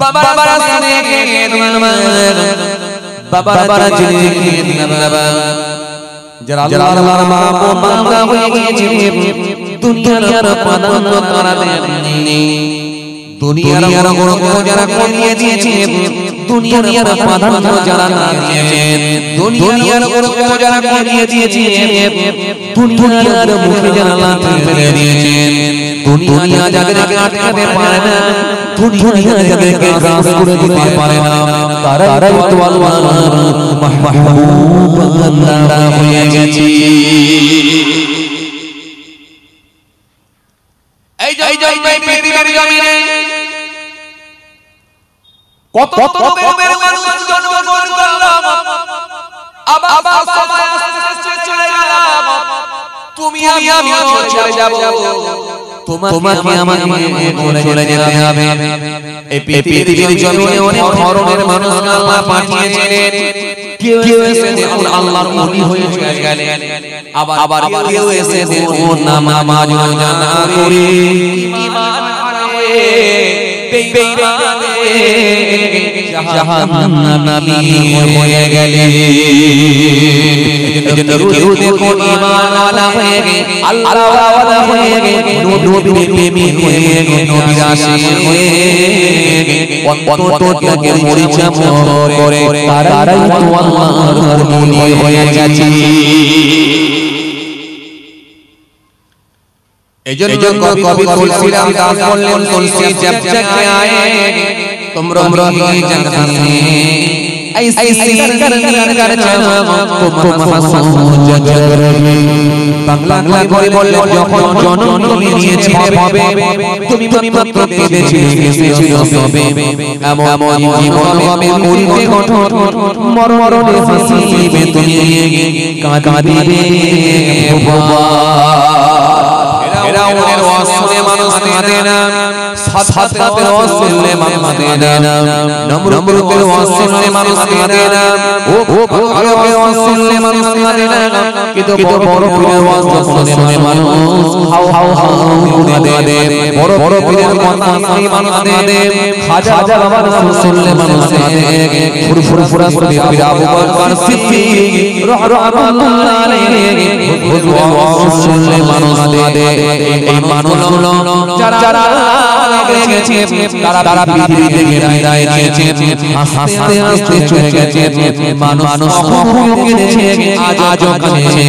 বাবারা শুনে বাবারা জেনে যারা আল্লাহর মাহবুব বান্দা হয়ে গিয়েছে দুনিয়ার প্রাধান্য তারা দেননি দুনিয়ার গুরুত্ব যারা কমিয়ে দিয়েছে দুনিয়ার প্রাধান্য যারা না দিয়েছেন দুনিয়ার গুরুত্ব যারা কমিয়ে দিয়েছে দুনিয়ার মুখে যারা লাথি মেরে দিয়েছেন দুনিয়া যাদেরকে আটকাতে পারে না দুনিয়া যাদেরকে গ্রাস করে দিতে পারে না তারাই তো আল্লাহর মাহবুব বান্দা হয়ে গেছে। এই জন্যই পৃথিবীর জমিনে কত রকমের মানুষ জন্মগ্রহণ করলাম আবার সময় চলে গেলাম তুমি আমি চলে যাব তোমাকে আমাকে চলে যেতে হবে। এই পৃথিবীর জমিনে অনেক ধরনের মানুষ আল্লাহ পাঠিয়েছেন কেউ এসে আল্লাহর ওলি হয়ে চলে গেলেন আবার কেউ এসে নামাজ না করে ঈমান হারিয়ে বেঈমানে জাহান্নামী হয়ে গেলেন। এজন্য কেউ দেখো ঈমান ওয়ালা হয়ে গে আল্লাহ ওয়ালা হয়ে গে নবীর প্রেমিক হয়ে গে নবীর আশিক হয়ে গে অন্তরটাকে পরিচালনা করে তারাই তো আল্লাহর ওলি হয়ে গেছে। এজন্য কবি তুলসীরাম দাস বললেন তুলসী जब जग आए तुम रोही जग से ऐसी करनी कर चलो तुम हंसो जग रही। বাংলা কবি বললেন যখন জনম তুমি নিয়েছিলে ভাবে তুমি মাত্র কেঁদেছিলে কেঁদেছিল সবে এমন জীবন হবে করিতে গঠন মরমরণে হাসিবে তুমি কাঁদিবে ভুবন। ফেরাউনের ওয়াসনে মানুষ কাঁদে না সাদ্দাতের ওয়াসনে মানুষ কাঁদে না নমরুদের ওয়াসনে মানুষ কাঁদে না ও ভারতের ওয়াসনে মানুষ কাঁদে না কিন্তু বড় পীরের ওয়াসনে মানুষ হাও হাও হাও কাঁদে বড় পীরের কথা শুনে মানুষ কাঁদে হাজার হাজার মানুষ শুনলে মানুষ কাঁদে ফুরফুরা করে পীর আবু বকর সিদ্দিক রাহমাতুল্লাহ আলাইহি হুজুর ওয়াজ শুনলে মানুষ কাঁদে। এই মানুষগুলো যারা আল্লাহ গেছে তারা পৃথিবী থেকে বিদায় নিয়েছে আস্তে আস্তে চলে গেছে মানুষ কখনোকে দেখে আজও কাঁদছে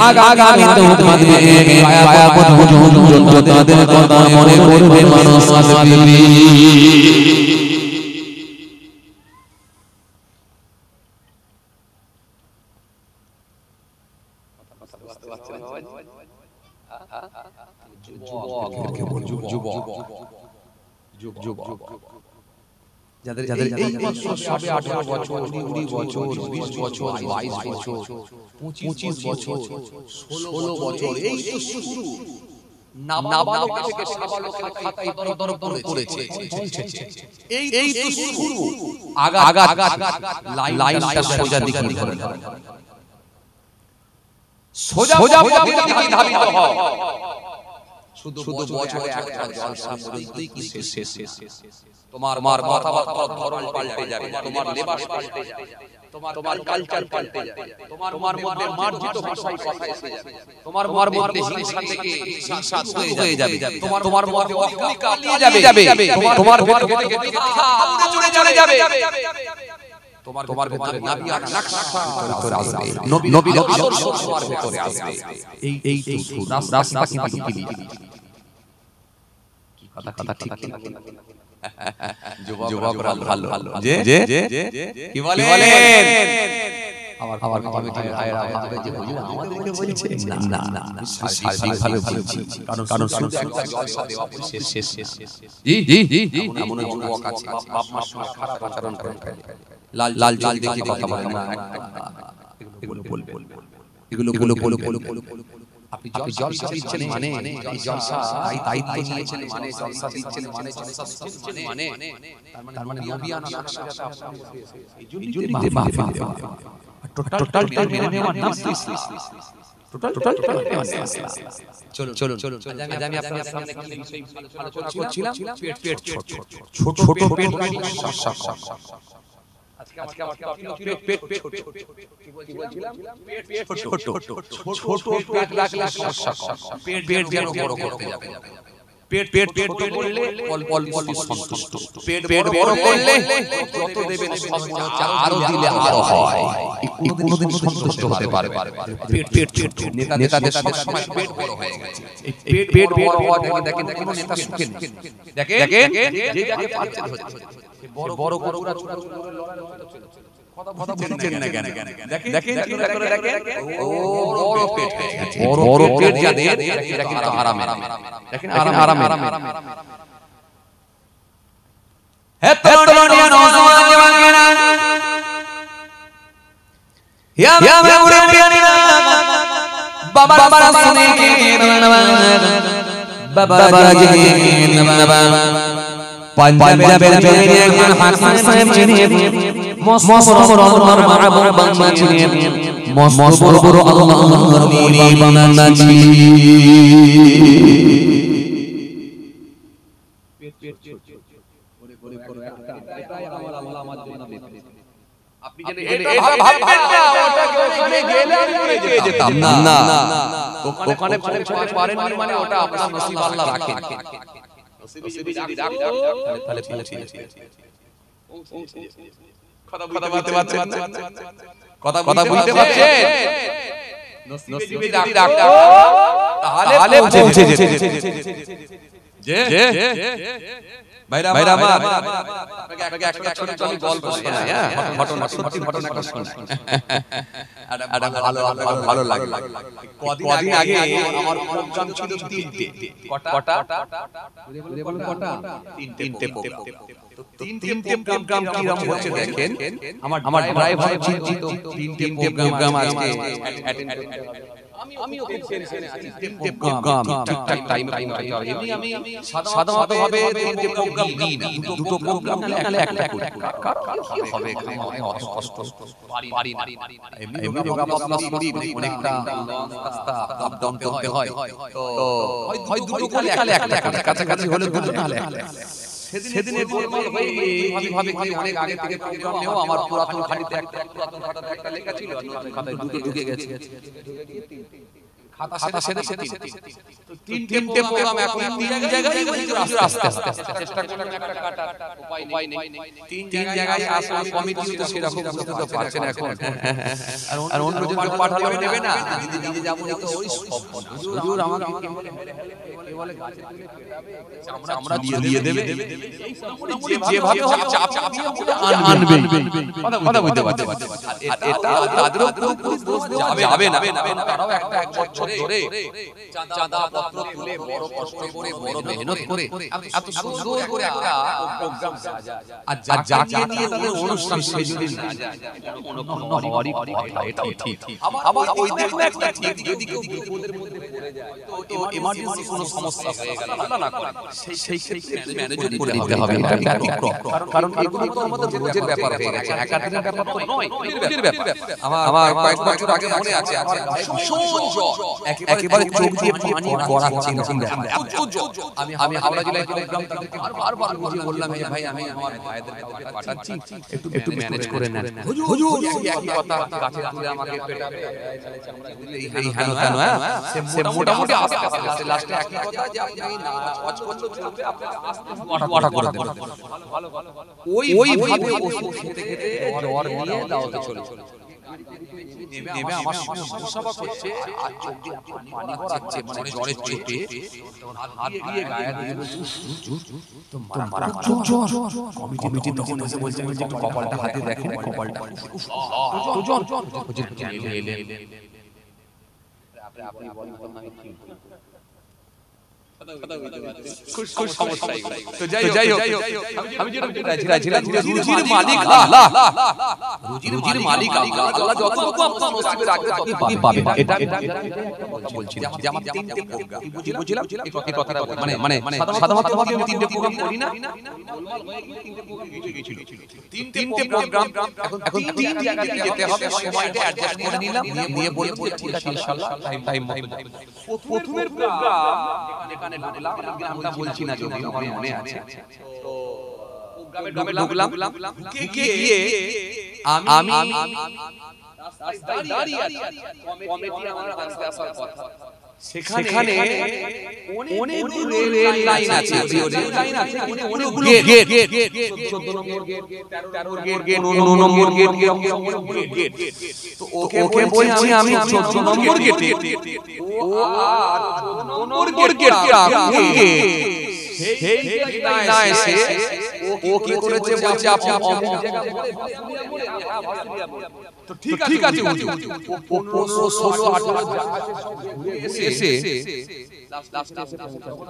আগামী তো কাঁদবে কিয়ামত পর্যন্ত তাদের কথা মনে করবে মানুষ কাঁদবে। যাদের এই বছর 18 বছর 20 বছর 20 বছর 22 বছর 25 বছর 16 বছর এই তো শুরু নাবালক থেকে সাবালকের খাতায় দর করেছে এই তো শুরু আগা লাইনটা সোজা দিকে ধরে সোজা পথের দিকে ধাবিত হও। শুধু বছরে একটা জলসা পর্যন্তই কি শেষ তোমার কথাবার্তার ধরন পাল্টে যাবে তোমার লেবাস পাল্টে যাবে তোমার কালচার পাল্টে যাবে তোমার মধ্যে মার্জিত ভাষায় কথা এসে যাবে তোমার মধ্যে হিংসা থেকে হিংসা হয়ে যাবে তোমার মধ্যে অহংকার নিয়ে যাবে তোমার ভেতর থেকে উড়ে চলে যাবে তোমার ভেতরে নবী আর নকশা ভিতরে আসবে নবীর আদর্শ তোমার ভিতরে আসবে। এই রাস্তা কি কথা ঠিক যুবকরা ভালো যে কি বলেন আবার কমিটি ভাইরা ভাবে যে হুজুর আমাদেরকে বলছে না শারীরিকভাবে বলছি কারণ শুধু একটা জলসা দেওয়া শেষ জি এমন যুবক আছে বাপ মার সঙ্গে খারাপ আচরণ করে লাল জল দেখে কথা বলে না এগুলো আপনি জলসা দিচ্ছেন মানে এই জলসা দায়িত্ব নিয়েছেন মানে জলসা দিচ্ছেন মানে জলসা দিচ্ছেন মানে তার মানে নবিয়ানা নকশা যেটা আপনার এই জন্যই মাফি দেওয়া টোটাল মেনে নেওয়ার নাম ইসলাম। টোটাল চলুন আমি আপনাদের সামনে কিছু বিষয় আলোচনা করছিলাম। পেট ছোট পেট আজকে আমার টপিক হলো পেট কি বলছিলাম? পেট ছোট পেট রাখলে সমস্যা কম, পেট যেন বড় করতে যাবে। পেট ছোট করলে অল্প সন্তুষ্ট, পেট বড় করলে যত দেবেন সব আরো দিলে আরো হয়, কোনোদিন সন্তুষ্ট হতে পারবে। পেট ছোট, নেতাদের সবসময় পেট বড় হয়ে গেছে। এই পেট বড় হওয়া দেখেন কোনো নেতা সুখে নেই। দেখেন যে যাকে পাচ্ছে হচ্ছে বড় গরুরা ছোট গরুর লড়াই হচ্ছে। কথা বলছেন না কেন? দেখেন চিন্তা করে দেখেন, ও বড় পেট হয়ে গেছে। বড় পেট যাদের এরা কিন্তু আরামে, দেখেন আরামে। হে তরুণিয়া নওজওয়ান জওয়ানেরা, ইয়া মুরিদিনা, বাবা সুনে কে বাবা জি পাঞ্জাবের জেনে একজন হাসান সাহেব চিনেন, মস্ত বড় আল্লাহর মাহবুব বান্দা ছিলেন, মস্ত বড় আল্লাহর ওলি বান্দা ছিলেন। এটাই আমার আল্লাহ আমার জন্য দিয়েছে। আপনি যদি এটা ভাববেন না, ওটাকে ওখানে গেলে আমি পেয়ে যেতাম না, ওখানে পৌঁছতে পারেননি মানে ওটা আপনার নসিব আল্লাহ রাখেন। নসিবে যদি রাখতো তাহলে পৌঁছে যেত। কথা বলতে পারছেন না? কথা বলতে পারছেন? নসিবে যদি রাখতো তাহলে পৌঁছে যেত। ভাইরা আমার আপনাকে একটা ছোট গল্প শোনাই, হ্যাঁ, ঘটনা সত্যি ঘটনাটা শোনাই, আর ভালো লাগলো। কদিন আগে আমার প্রোগ্রাম ছিল 3টে। কটা? যদি বলেন কটা? 3টে প্রোগ্রাম। তো 3টে প্রোগ্রাম কি রকম হচ্ছে দেখেন, আমার ড্রাইভার চিন্তিত 3টে প্রোগ্রাম আজকে অ্যাটেন্ড করতে হবে। আমিও খুব টেনশনে আছি, 3টে প্রোগ্রাম ঠিকঠাক টাইমে পৌঁছাতে হবে। আমি সাধারণভাবে 3টে প্রোগ্রাম দিই না, দুটো প্রোগ্রাম নালে একটা করি। কি হবে অত কষ্ট পারি না। এমনি যোগাপাতলা শরীর অনেকটা রাস্তা আপ ডাউন করতে হয়, তো হয় দুটো করি নালে একটা, কাছাকাছি হলে দুটো নালে একটা। সেদিনের গোলমাল হয়ে এইভাবে কি অনেক আগে থেকে প্রোগ্রাম নেও, আমার পুরাতন খাতাতে একটা লেখা ছিল, খাতায় দুটো ঢুকে গেছে। খাতা সেরে তো 3টে প্রোগ্রাম এখন 3 জায়গায় আস্তে চেষ্টা করলাম একটা কাটার, উপায় নেই। 3 জায়গায় আসলে কমিটি তো সেরকম বুঝতে তো পারছেন এখন, আর অন্য জন পাঠালো নেবে না, নিজে যাবো তো ওই সব হুজুর আমাকে বলে গাছে তুলে পেটাবে, আমরা দিয়ে দেবে, যেভাবে চাপ দিয়ে আনবে। কথা বুঝতে পারছেন? আর এটা তাদেরও পুরো দোষ যাবে না, তারাও একটা এক বছর ধরে চাঁদা পত্র তুলে বড় কষ্ট করে বড় মেহনত করে এত সুন্দর করে একটা প্রোগ্রাম সাজায়, আর যাকে নিয়ে তাদের অনুষ্ঠান সেই যদি না যায় এটা কোনো হওয়ারই কথা, এটাও ঠিক। আবার ওই দিন একটা ঠিক, যদি কেউ বিপদের মধ্যে পড়ে যায়, তো এমার্জেন্সি কোনো সমস্যা হয়ে গেল, আল্লাহ না করে, সেই ক্ষেত্রে ম্যানেজ করে দিতে হবে। এটা ব্যতিক্রম, কারণ এগুলো তো আমাদের রোজের ব্যাপার হয়ে গেছে, একাদিনের ব্যাপার তো নয়, রোজের ব্যাপার। আমার কয়েক বছর আগে মনে আছে, আমার ভীষণ জ্বর, একেবারে চোখ দিয়ে পানি গড়াচ্ছে এরকম ব্যাপার, এত জ্বর। আমি হাওড়া জেলায় প্রোগ্রাম, তাদেরকে বারবার বুঝিয়ে বললাম, এই ভাই আমি আমার ভাইদেরকে পাঠাচ্ছি, একটু ম্যানেজ করে নেন। হুজুর একই কথা, গাছে তুলে আমাকে পেটাবে, এই হেন তেন, সে মোটামুটি আস্তে আস্তে লাস্টে একই কথা যে আপনি না ওয়াচ করলে চলবে, আপনাকে আস্তে ওয়াটা করে দেবেন। ওইভাবে ওষুধ খেতে খেতে জ্বর নিয়ে দাওতে চলে নেবে। আমার সমস্যা করছে, আর চোখ দিয়ে পানি গড়াচ্ছে, মানে জ্বরের চোটে হাত দিয়ে গায়ে দিয়ে বলছে তো মারাত্মক জ্বর। কমিটি তখন এসে বলছে একটু কপালটা হাতে দেখেন, কপালটা তো জ্বর। আপনি বলেন তো আমি কি খুব সমস্যা। তো যাই হোক আমি যেটা চাইছিলাম যে রুজির মালিক আল্লাহ, রুজির মালিক আল্লাহ, আল্লাহ যতটুকু আপনার নসিবে রাখবে ততটুকুই পাবেন। এটা বলছি যে আমার তিনটে প্রোগ্রাম বুঝলাম এই কথাটা মানে সাধারণত ভাবে আমি তিনটে প্রোগ্রাম করি না, গোলমাল হয়ে গিয়ে তিনটে প্রোগ্রাম গিয়েছিল। তিনটে প্রোগ্রাম এখন তিন জায়গায় যেতে হবে, সময়টা অ্যাডজাস্ট করে নিলাম, নিয়ে বলবো ঠিক আছে ইনশাআল্লাহ টাইম মতো। প্রথমের প্রোগ্রাম যেখানে ঢুকলাম, গ্রামটা বলছি না যদি আমার মনে আছে, তো প্রোগ্রামে ঢুকলাম, গিয়ে আমি রাস্তায় দাঁড়িয়ে আছি, কমিটি আমার আসতে আসার কথা, সেখানে অনেক রেল লাইন আছে, রেল লাইন আছে, অনেকগুলো গেট, 14 নম্বর গেট, 13 নম্বর গেট, 9 নম্বর গেট। তো ওকে বলছি আমি 14 নম্বর গেটে, ও আর 14 নম্বর গেটটা কোনকে সেই না এসে ও কি করেছে বলছে আপনি অমুক জায়গা বলে, তো ঠিক আছে ও 15 16 18 জায়গা ঘুরে এসে লাস্ট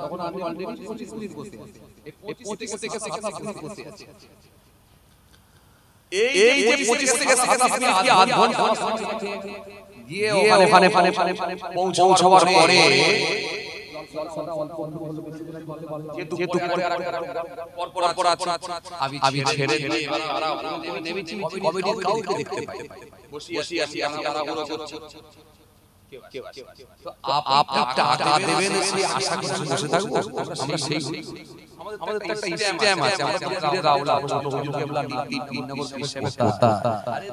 তখন আমি অলরেডি 25 মিনিট বসে আছি, 25 থেকে 27 বসে আছি। এই যে 25 থেকে 27 মিনিট কি আধ ঘন্টা গিয়ে ওখানে পৌঁছাবার পরে যেহেতু পর আমি ছেড়ে দিয়ে নেমেছি, কমিটির কাউকে দেখতে পাই, বসে আছি, আমি তাড়াহুড়ো করছি, তো আপনি টাকা দেবেন সেই আশা করে বসে থাকবো আমরা? সেই আমাদের একটা সিস্টেম আছে, আমরা ফিরে রাওলা ছোট হুজুর কেবলা তিন নম্বর সিস্টেম কথা,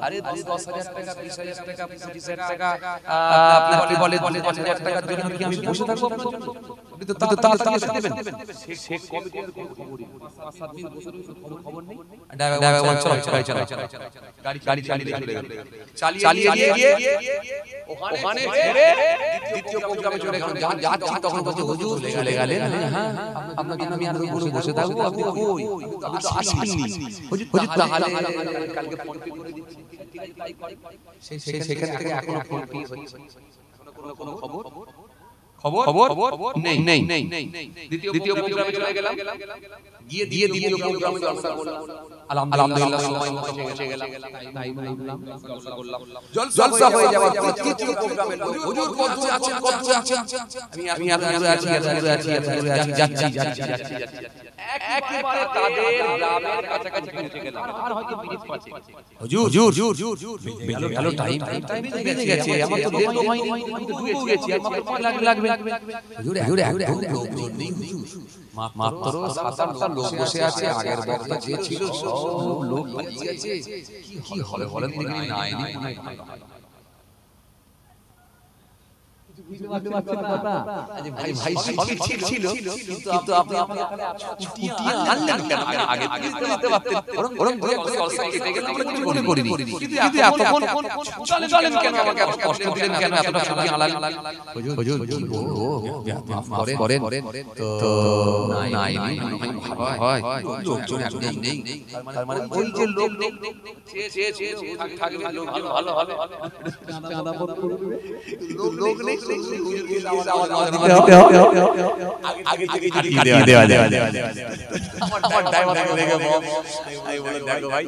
আরে 10,000 টাকা 20,000 টাকা 25,000 টাকা আপনি বলে 50,000 টাকার জন্য কি আমি বসে থাকবো আপনার জন্য? আপনি তো তাড়াতাড়ি দেবেন। সে কমিটির খবরই 5-7 দিন বসে রইছে, খবর নেই। ড্রাইভার বল চলো গাড়ি চালিয়ে গিয়ে ওখানে ছেড়ে দ্বিতীয় প্রোগ্রামে চলে গেলাম। যাচ্ছি তখন বলছে হুজুর চলে গেলেন, হ্যাঁ আপনার জন্য আমি আর বসে থাকবো, আপনি কই? আপনি তো আসেননি। হুজুর তাহলে কালকে ফোন পে করে দিচ্ছি, ঠিক আছে তাই করেন। সেখান থেকে এখনো ফোন পে হচ্ছে, কোনো খবর নেই। দ্বিতীয় প্রোগ্রামে চলে গেলাম, গিয়ে দ্বিতীয় প্রোগ্রামে জলসা করলাম, আলহামদুলিল্লাহ সময় মতো পৌঁছে গেলাম, টাইম লাগলাম, জলসা করলাম। জলসা হয়ে যাওয়ার পর তৃতীয় প্রোগ্রামে হুজুর কত আছেন আমি আছি যাচ্ছি একেবারে তাদের গ্রামের কাছাকাছি পৌঁছে গেলাম, আর হয়তো মিনিট 5 হুজুর গেল টাইম বেজে গেছে, আমার তো দেরি হয়নি, আমি তো ঢুকে গেছি, আর মাত্র লাগবে হুজুর একদম লোকজন নেই, মাত্র 7-8টা লোক বসে আছে, আগের বক্তা যে ছিল সব লোক পালিয়ে গেছে, কি হবে বলেন দেখি না আইনি মনে হয়। ভাই ছিল কিন্তু আপনি ছুটিয়ে আনলেন কেন? আগে দিতে পারতেন, ওরকম ধরে জলসা কেটে গেল, আমরা কিছু মনে করিনি, কিন্তু এতক্ষণ চলেন কেন, আমাকে কষ্ট দিলেন কেন, এতটা ছুটি আনলেন? হুজুর কি বলবো, মাফ করেন, তো নাই হয় লোকজন একদম নেই, তার মানে ওই যে লোক নেই, থাকবে লোকজন ভালো হবে, লোক নেই, আগে থেকে কাটিয়ে দেওয়া আমার ড্রাইভার দেখে আমি বলে দেখো ভাই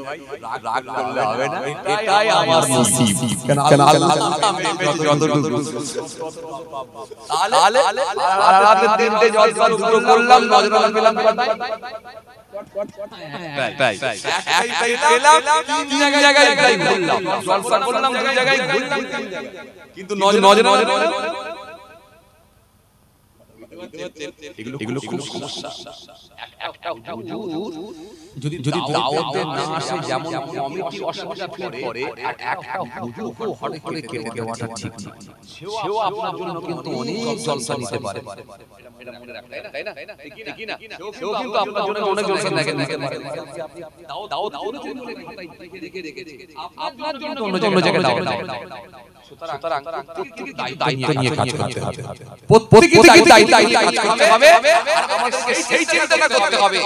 রাগ করলে হবে না, এটাই আমার নসিব, কেন আল্লাহ যতটুকু তাহলে রাতে তিনটে জলসা শুরু করলাম, নজরানা পেলাম কোথায়? একটাই পেলাম, তিন জায়গায় ঘুরলাম, জলসা করলাম, দুই জায়গায় ঘুরলাম, কিন্তু নজরানা এগুলো খুব সমস্যা। একটা হুজুর যদি দাওয়াতে না আসে, যেমন কমিটি অসুবিধা করে, একটা হুজুরকে হঠাৎ করে কেটে দেওয়াটা ঠিক না, সেও আপনার জন্য কিন্তু অনেক জলসা নিতে পারে, এটা মনে রাখতে হয়, তাই না? ঠিক না? সেও কিন্তু আপনার জন্য অনেক জলসা নিতে পারে। দাও দেখে আপনার জন্য অন্য জায়গায় দাও। সুতরাং প্রত্যেককে দায়িত্ব নিয়ে কাজ করতে হবে, প্রত্যেককে দায়িত্ব কাজ করতে হবে, আর আমাদেরকে সেই চিন্তাটা করতে হবে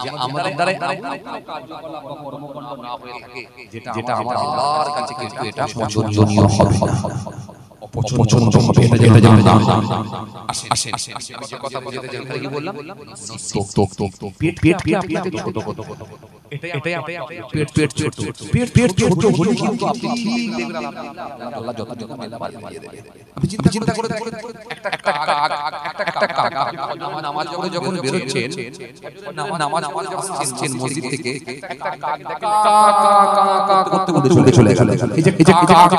যে আমাদের দ্বারা কার্যকলাপ বা কর্মকাণ্ড না হয়ে থাকে যেটা আমার আল্লাহর কাছে কিন্তু এটা পছন্দনীয় হবে না। পছন্দ হবে এটা যেন না আসেন আমি যে কথা বলতে চাই কি বললাম পেটকে আপনাকে ছোট করতে হবে এটাই পেট ছোট হলে কিন্তু আপনি ঠিক দেখবেন আল্লাহ যত বাড়িয়ে দেবে আপনি চিন্তা করে একটা কাক নামাজ পড়ে যখন বের হচ্ছেন নামাজ পড়ে যখন আসছেন মসজিদ থেকে একটা কাক করতে চলে গেল এই যে কাক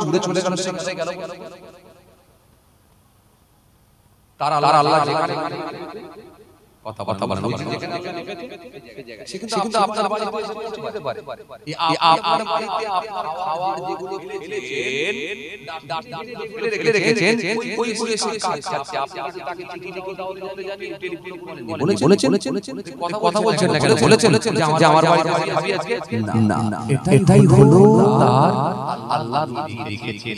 করতে চলে গেল সেখানে গেল তারা আল্লাহ যেখানে কথা বলেন যেখানে আল্লাহ লিখেছে সেখানে আপনার বাড়িতে পৌঁছতে পারে এই আপনার বাড়িতে আপনার খাবার যেগুলো ফেলে রেখেছেন ওইগুলো এসে কাটছে আপনি তাকে চিঠি লিখে দাও দিতে জানি টেলিফোন করে বলেছেন কথা বলছেন না কেন বলেছেন যে আমার বাড়িতে ভাবি আজকে না এটাই হলো তার আল্লাহ রেখেছেন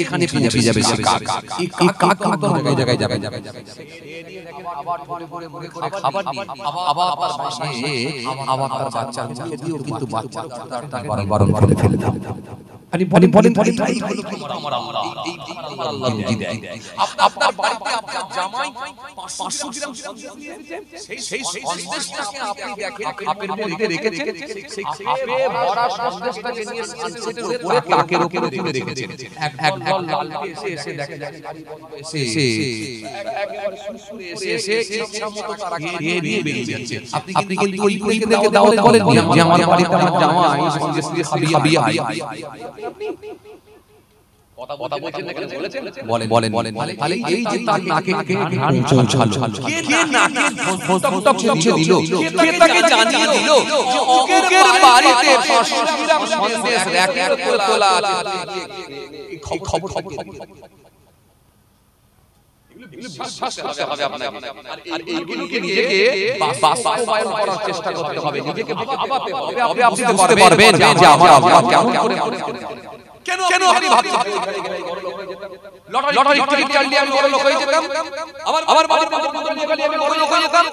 এখানে পৌঁছে যাবে সে কাক এই কাক কিন্তু জায়গায় যাবে আবার পরে মুখে করে খাবার নিয়ে আবার তার বাসায় আবার তার বাচ্চা মুখে দিও কিন্তু বাচ্চা তার বারণ করে ফেলে দাও আপনি বলেন এটাই হলো আমার আল্লাহ এই আমার আল্লাহ রুজি দেয় আপনার বাড়িতে আপনার জামাই 500 গ্রাম সেই সন্দেশটাকে আপনি দেখেন খাপের মধ্যে রেখেছেন সেই খাপে ভরা সন্দেশটাকে নিয়ে সানসেটের উপরে তাকের উপরে রেখেছেন একদল লালকে এসে দেখে এসে একবার সুরসুরে এসে ইচ্ছা মতো তারা খেয়ে নিয়ে বেরিয়ে যাচ্ছে আপনি কিন্তু ওই দেখে দাও বলেন যে আমার বাড়িতে আমার জামাই সন্দেশ দিয়ে খাবিয়ে কথা বলছেন না কেন বলেন তাহলে এই যে তার নাকে পৌঁছালো কে নাকে টক ছিঁড়ে দিল কে তাকে জানিয়ে দিল যে অমুকের বাড়িতে 500 গ্রাম সন্দেশ র‍্যাকের উপর তোলা আছে এই খবর হবে আপনাকে আর এইগুলোকে নিজেকে বাস্তবায়ন করার চেষ্টা করতে হবে নিজেকে ভাবাতে হবে আপনি বুঝতে পারবেন যে আমার আল্লাহ কেমন করে কেন আপনি ভাবছেন লটারি টিকিট কাটলে আমি বড় লোক হয়ে যেতাম আমার বাড়ির বন্ধন নিয়ে গেলে আমি বড় লোক হয়ে যেতাম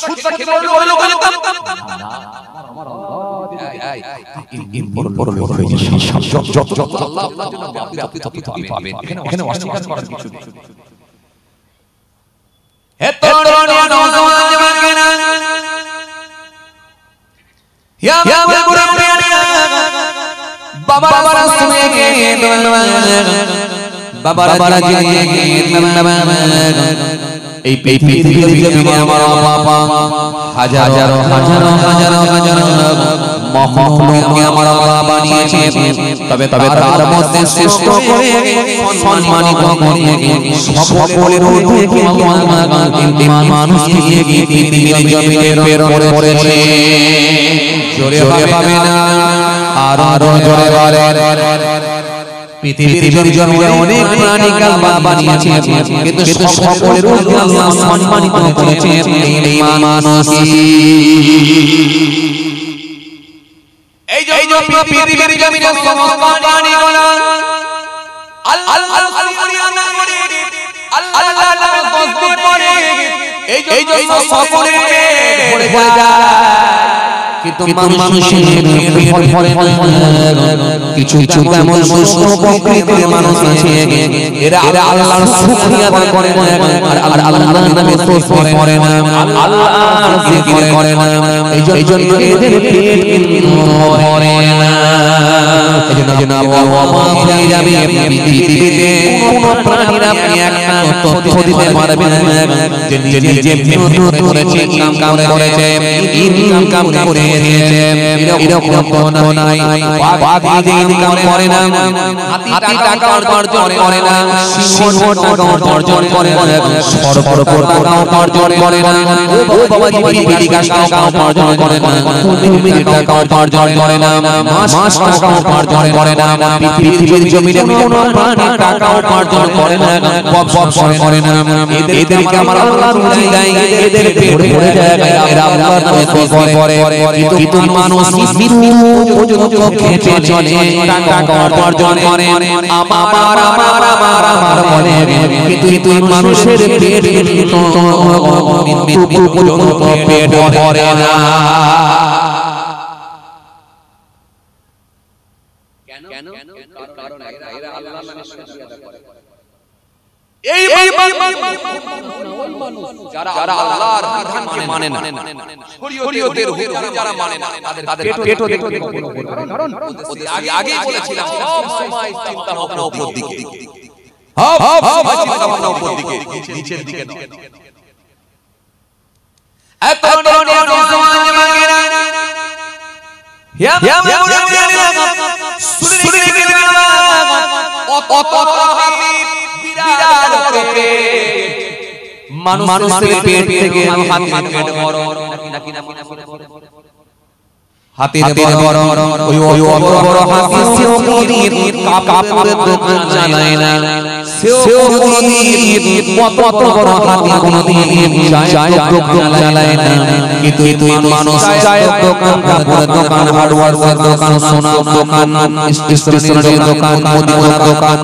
সুদটা খেলে আমি বড় লোক হয়ে যেতাম আমার আল্লাহ বড় লোক হয়ে যত আল্লাহ আপনার জন্য আপনি তত পাবেন এখানে অস্বীকার করার কিছু নেই হে তরুণিয়া নওজওয়ান জওয়ান ইয়া মুরব্বিয়া বাবারা শুনে গে বাবারা জিয়ে গে এই পৃথিবীর জমিনে আমার বাবা হাজারো মখলুককে আমার আল্লাহ বানিয়েছে তবে তার মধ্যে শ্রেষ্ঠ করে সম্মানিত করে সকলের ঊর্ধ্বে আল্লাহ মানুষকে পৃথিবীর জমিনে প্রেরণ করেছে জোরে হবে না আরো জোরে বলেন পৃথিবীর জমিনে অনেক প্রাণী আল্লাহ বানিয়েছে কিন্তু সকলের ঊর্ধ্বে আল্লাহ সম্মানিত করেছে এই মানুষকে এই জন্য পৃথিবীর জমিনে সমস্ত প্রাণীগুলো আল্লাহ নামে তাসবিহ পড়ে এই জন্য সকলে পড়ে যায় কিন্তু মানুষের কিছু তেমন সুস্থ প্রকৃতির মানুষ আছে এরা আল্লাহর শুকরিয়া আদায় করে আর আল্লাহর নামে তাসবিহ পড়ে না আল্লাহর জিকির করে না এই জন্য এদের পেট কিন্তু ভরে না এজন্য অবাক হয়ে যাবে পৃথিবীতে কোন প্রাণীর আপনি একটা তথ্য দিতে পারবেন না যে নিজে মেহনত করেছে ইনকাম করেছে এরকম কোনো নাই বাকি যে ইনকাম করে না হাতি টাকা উপার্জন করে না সিংহ টাকা উপার্জন করে না সরবর টাকা উপার্জন করে না ও বাবাজি বিবিকা টাকা উপার্জন করে না তুমি টাকা উপার্জন করে না মাস টাকা উপার্জন করে না পৃথিবীর জমিনে কোনো প্রাণী টাকা উপার্জন করে না বব করে না এদেরকে আমার আল্লাহ রুজি দেয় এদের পেট ভরে যায় এরা আল্লাহর নামে তাসবিহ করে কিন্তু মানুষ মৃত্যু পর্যন্ত খেতে চলে টাকা উপার্জন করে আমার বলে কিন্তু মানুষের পেট মৃত্যু পর্যন্ত পেট ভরে না কেন কারণ এরা আল্লাহর নামে শুকরিয়া আদায় করে। এই যারা আল্লাহর বিধানকে মানে না, শরীয়তের হুকুম যারা মানে না, তাদের পেটও দেখতে কারণ আগে বলেছিলাম সব সময় চিন্তা ভাবনা উপর দিকে, সব চিন্তা ভাবনা উপর দিকে, নিচের দিকে নয়। এত সমাজ মাগেরা ইয়া মানুষের পেট থেকে হাতির পেট বড় নাকি হাতির বড় ওই অত বড় হাতি সেও কোনদিন কাপড়ের দোকান চালায় না, সেও কোনদিন কত বড় হাতি কোনদিন চায়ের দোকান চালায় না। কিন্তু মানুষ চায়ের দোকান, কাপড়ের দোকান, হার্ডওয়্যার দোকান, সোনার দোকান, স্টেশনারি দোকান, মুদিখানা দোকান,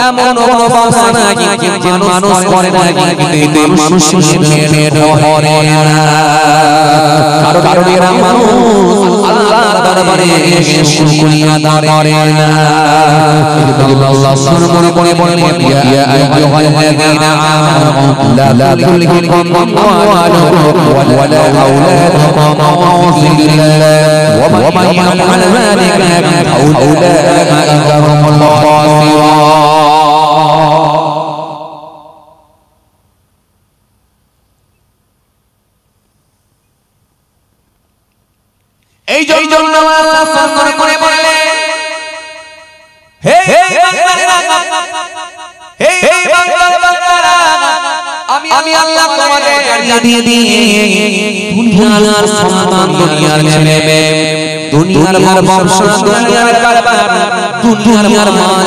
এমন কোনো ব্যবসা নাকি যে মানুষ করে না, কিন্তু মানুষ নিয়ে ধরে না। কারণ এরা মানুষ আল্লাহর দরবারে শুকরিয়া আদায় করে না। আল্লাহ সুবহানাহু ওয়া তাআলা বলেন ইয়া আইয়ুহাল্লাযীনা আমানু লা তুলহিকুম আমওয়ালুকুম ওয়ালা আওলাদুকুম আন যিকরিল্লাহ ওয়া মান ইয়াফআল যালিকা ফাউলাইকা হুমুল খাসিরুন। এই জন্য আল্লাহ সাল্লাল্লাহু করে বললেন হে বান্দারা, হে বান্দারা, আমি আল্লাহ তোমাদের দিয়ে দুনিয়ার সন্তান, দুনিয়ার ছেলে মেয়ে, দুনিয়ার ব্যবসা, দুনিয়ার কারবার, দুনিয়ার মাল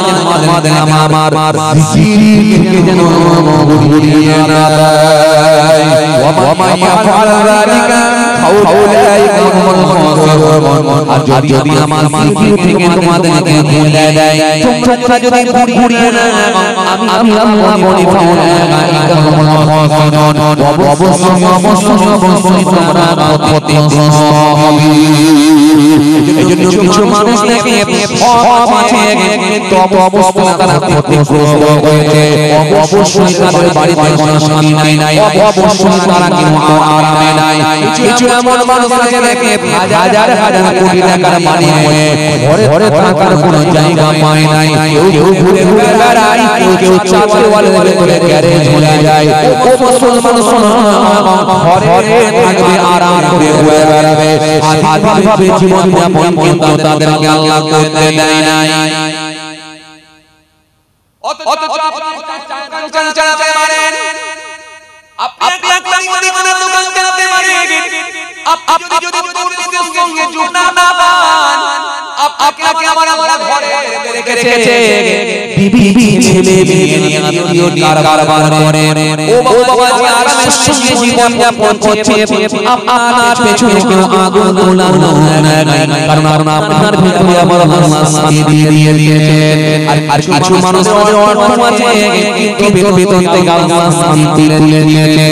আমার জিকিরকে যেন গুরিয়ে না দেয়। ওয়া মা ইয়াফআল যালিকা ফাউলাইকা হুমুল খাসিরুন। আর যদি আমার জিকির থেকে তোমাদেরকে ভুলে দেয়, তোমরা যদি গুরিয়ে না, আমি আল্লাহ বলি ফাউলাইকা হুমুল খাসিরুন। অবশ্যই তোমরা ক্ষতিগ্রস্ত হবে। এজন্য কিছু মানুষ নাকি অবশ্যই তারা ক্ষতিগ্রস্ত হয়েছে, অবশ্যই তাদের বাড়িতে কোনো শান্তি নাই, অবশ্যই তারা কিন্তু আরামে নাই। কিছু এমন মানুষ আছে নাকি হাজার হাজার কোটি টাকার মালিক হয়ে ঘরে থাকার কোনো জায়গা পায় নাই। কেউ ঘুরে ঘুরে বেড়ায়, কেউ চাকরিওয়ালার ভেতরে গ্যারেজ হয়ে যায়। ও মুসলমান শোনো, ঘরে থাকবে, আরাম করে ঘুরে বেড়াবে, আধিভাবে জীবন যাপন কিন্তু তাদেরকে আল্লাহ করতে দেয় নাই। অথচ আপনি চালাতে পারেন, আপনি একটা মুদিখানার দোকান চালাতে পারেন, আপনি যদি দুর্নীতির সঙ্গে যুক্ত না পান, আপনাকে আমার ঘরে রেখেছে বিবি ছেলে মেয়ে নিয়ে আত্মীয় কারবার করে, ও বাবা যে আরামের সঙ্গে জীবন যাপন করছে, আপনার পেছনে কেউ আগুন জ্বালানো নাই, কারণ আপনার ভিতরে আমার আল্লাহ শান্তি দিয়ে দিয়েছে। আর কিছু মানুষ অর্থ আছে কিন্তু বেতন থেকে আল্লাহ শান্তি তুলে নিয়েছে।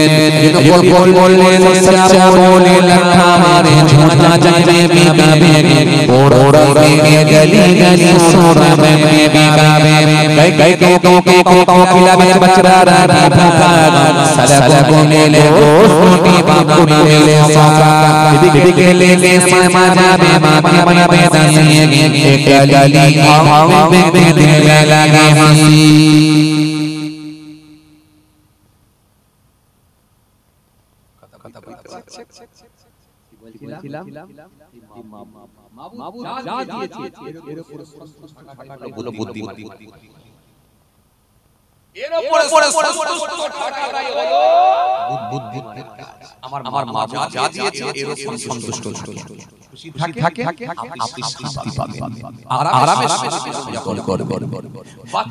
বললেন সচ্চা বলে লক্ষা মারে ঝোটা যাবে বিকাবে, ওড়া गली गली सोरा में बिकावे, कई को खिलावे बचरा रानी भूखा, सलबो को मिले रोटी बाबू न मिले सौका, दिख ले समा जावे माफी बनावे दसिए, एक गली भाव में दिल लगे हंसी। বলো বুদ্ধিমানি, এর উপরে টাকাটাই হলো বুদ্ধি। আমার মা যা দিয়েছে এরকম সন্তুষ্ট থাকে, আপনি শান্তি পাবেন, আরামে যাপন করবেন।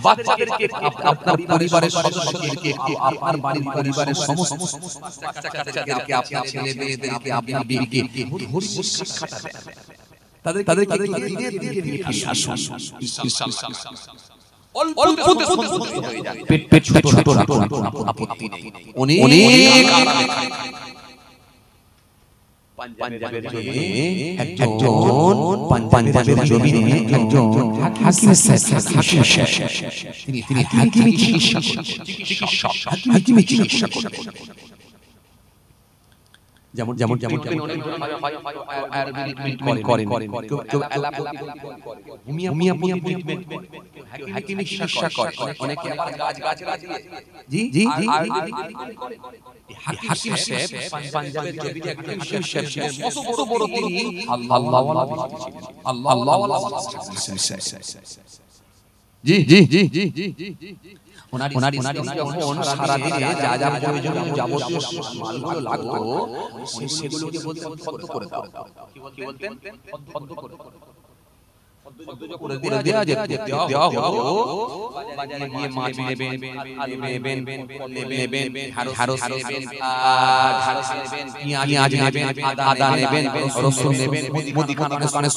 বাচ্চাদেরকে, আপনার পরিবারের সদস্যদেরকে, আপনার বাড়ির পরিবারের সমস্ত বাচ্চাদেরকে, আপনার ছেলে মেয়েদেরকে, আপনার বিবিকে শিক্ষাটা দেন, তাদেরকে দিনের দিকে নিয়ে আসুন। অল্পতে সন্তুষ্ট হয়ে যান, পেট ছোট রাখুন, আপত্তি নেই, অনেক আরামে থাকুন। পাঞ্জাবের জমিনে একজন পাঞ্জাবের জমিনে একজন হাকিম তিনি হাকিমি চিকিৎসা করতেন। যেমন যেমন যেমন হাকিমি চিকিৎসা করে, অনেকে আবার গাছ লাগিয়ে জি জি জি হাকিম সাহেব পাঞ্জাবের জমিনে একজন হাকিম সাহেব ছিলেন, কত বড় তিনি আল্লাহ জি জি জি জি জি ওনার যখন সারা দিনে যা যা প্রয়োজনীয় যাবতীয় মালগুলো লাগতো সেগুলোকে বলতেন ফদ্দ করে দাও। কি বলতেন? ফদ্দ করে দাও। দেওয়া হতো। বাজারে গিয়ে মাছ নেবেন, আলু নেবেন, নেবেন, ঢেঁড়স নেবেন, পেঁয়াজ নেবেন, আদা নেবেন, রসুন নেবেন, মুদিখানা দোকানে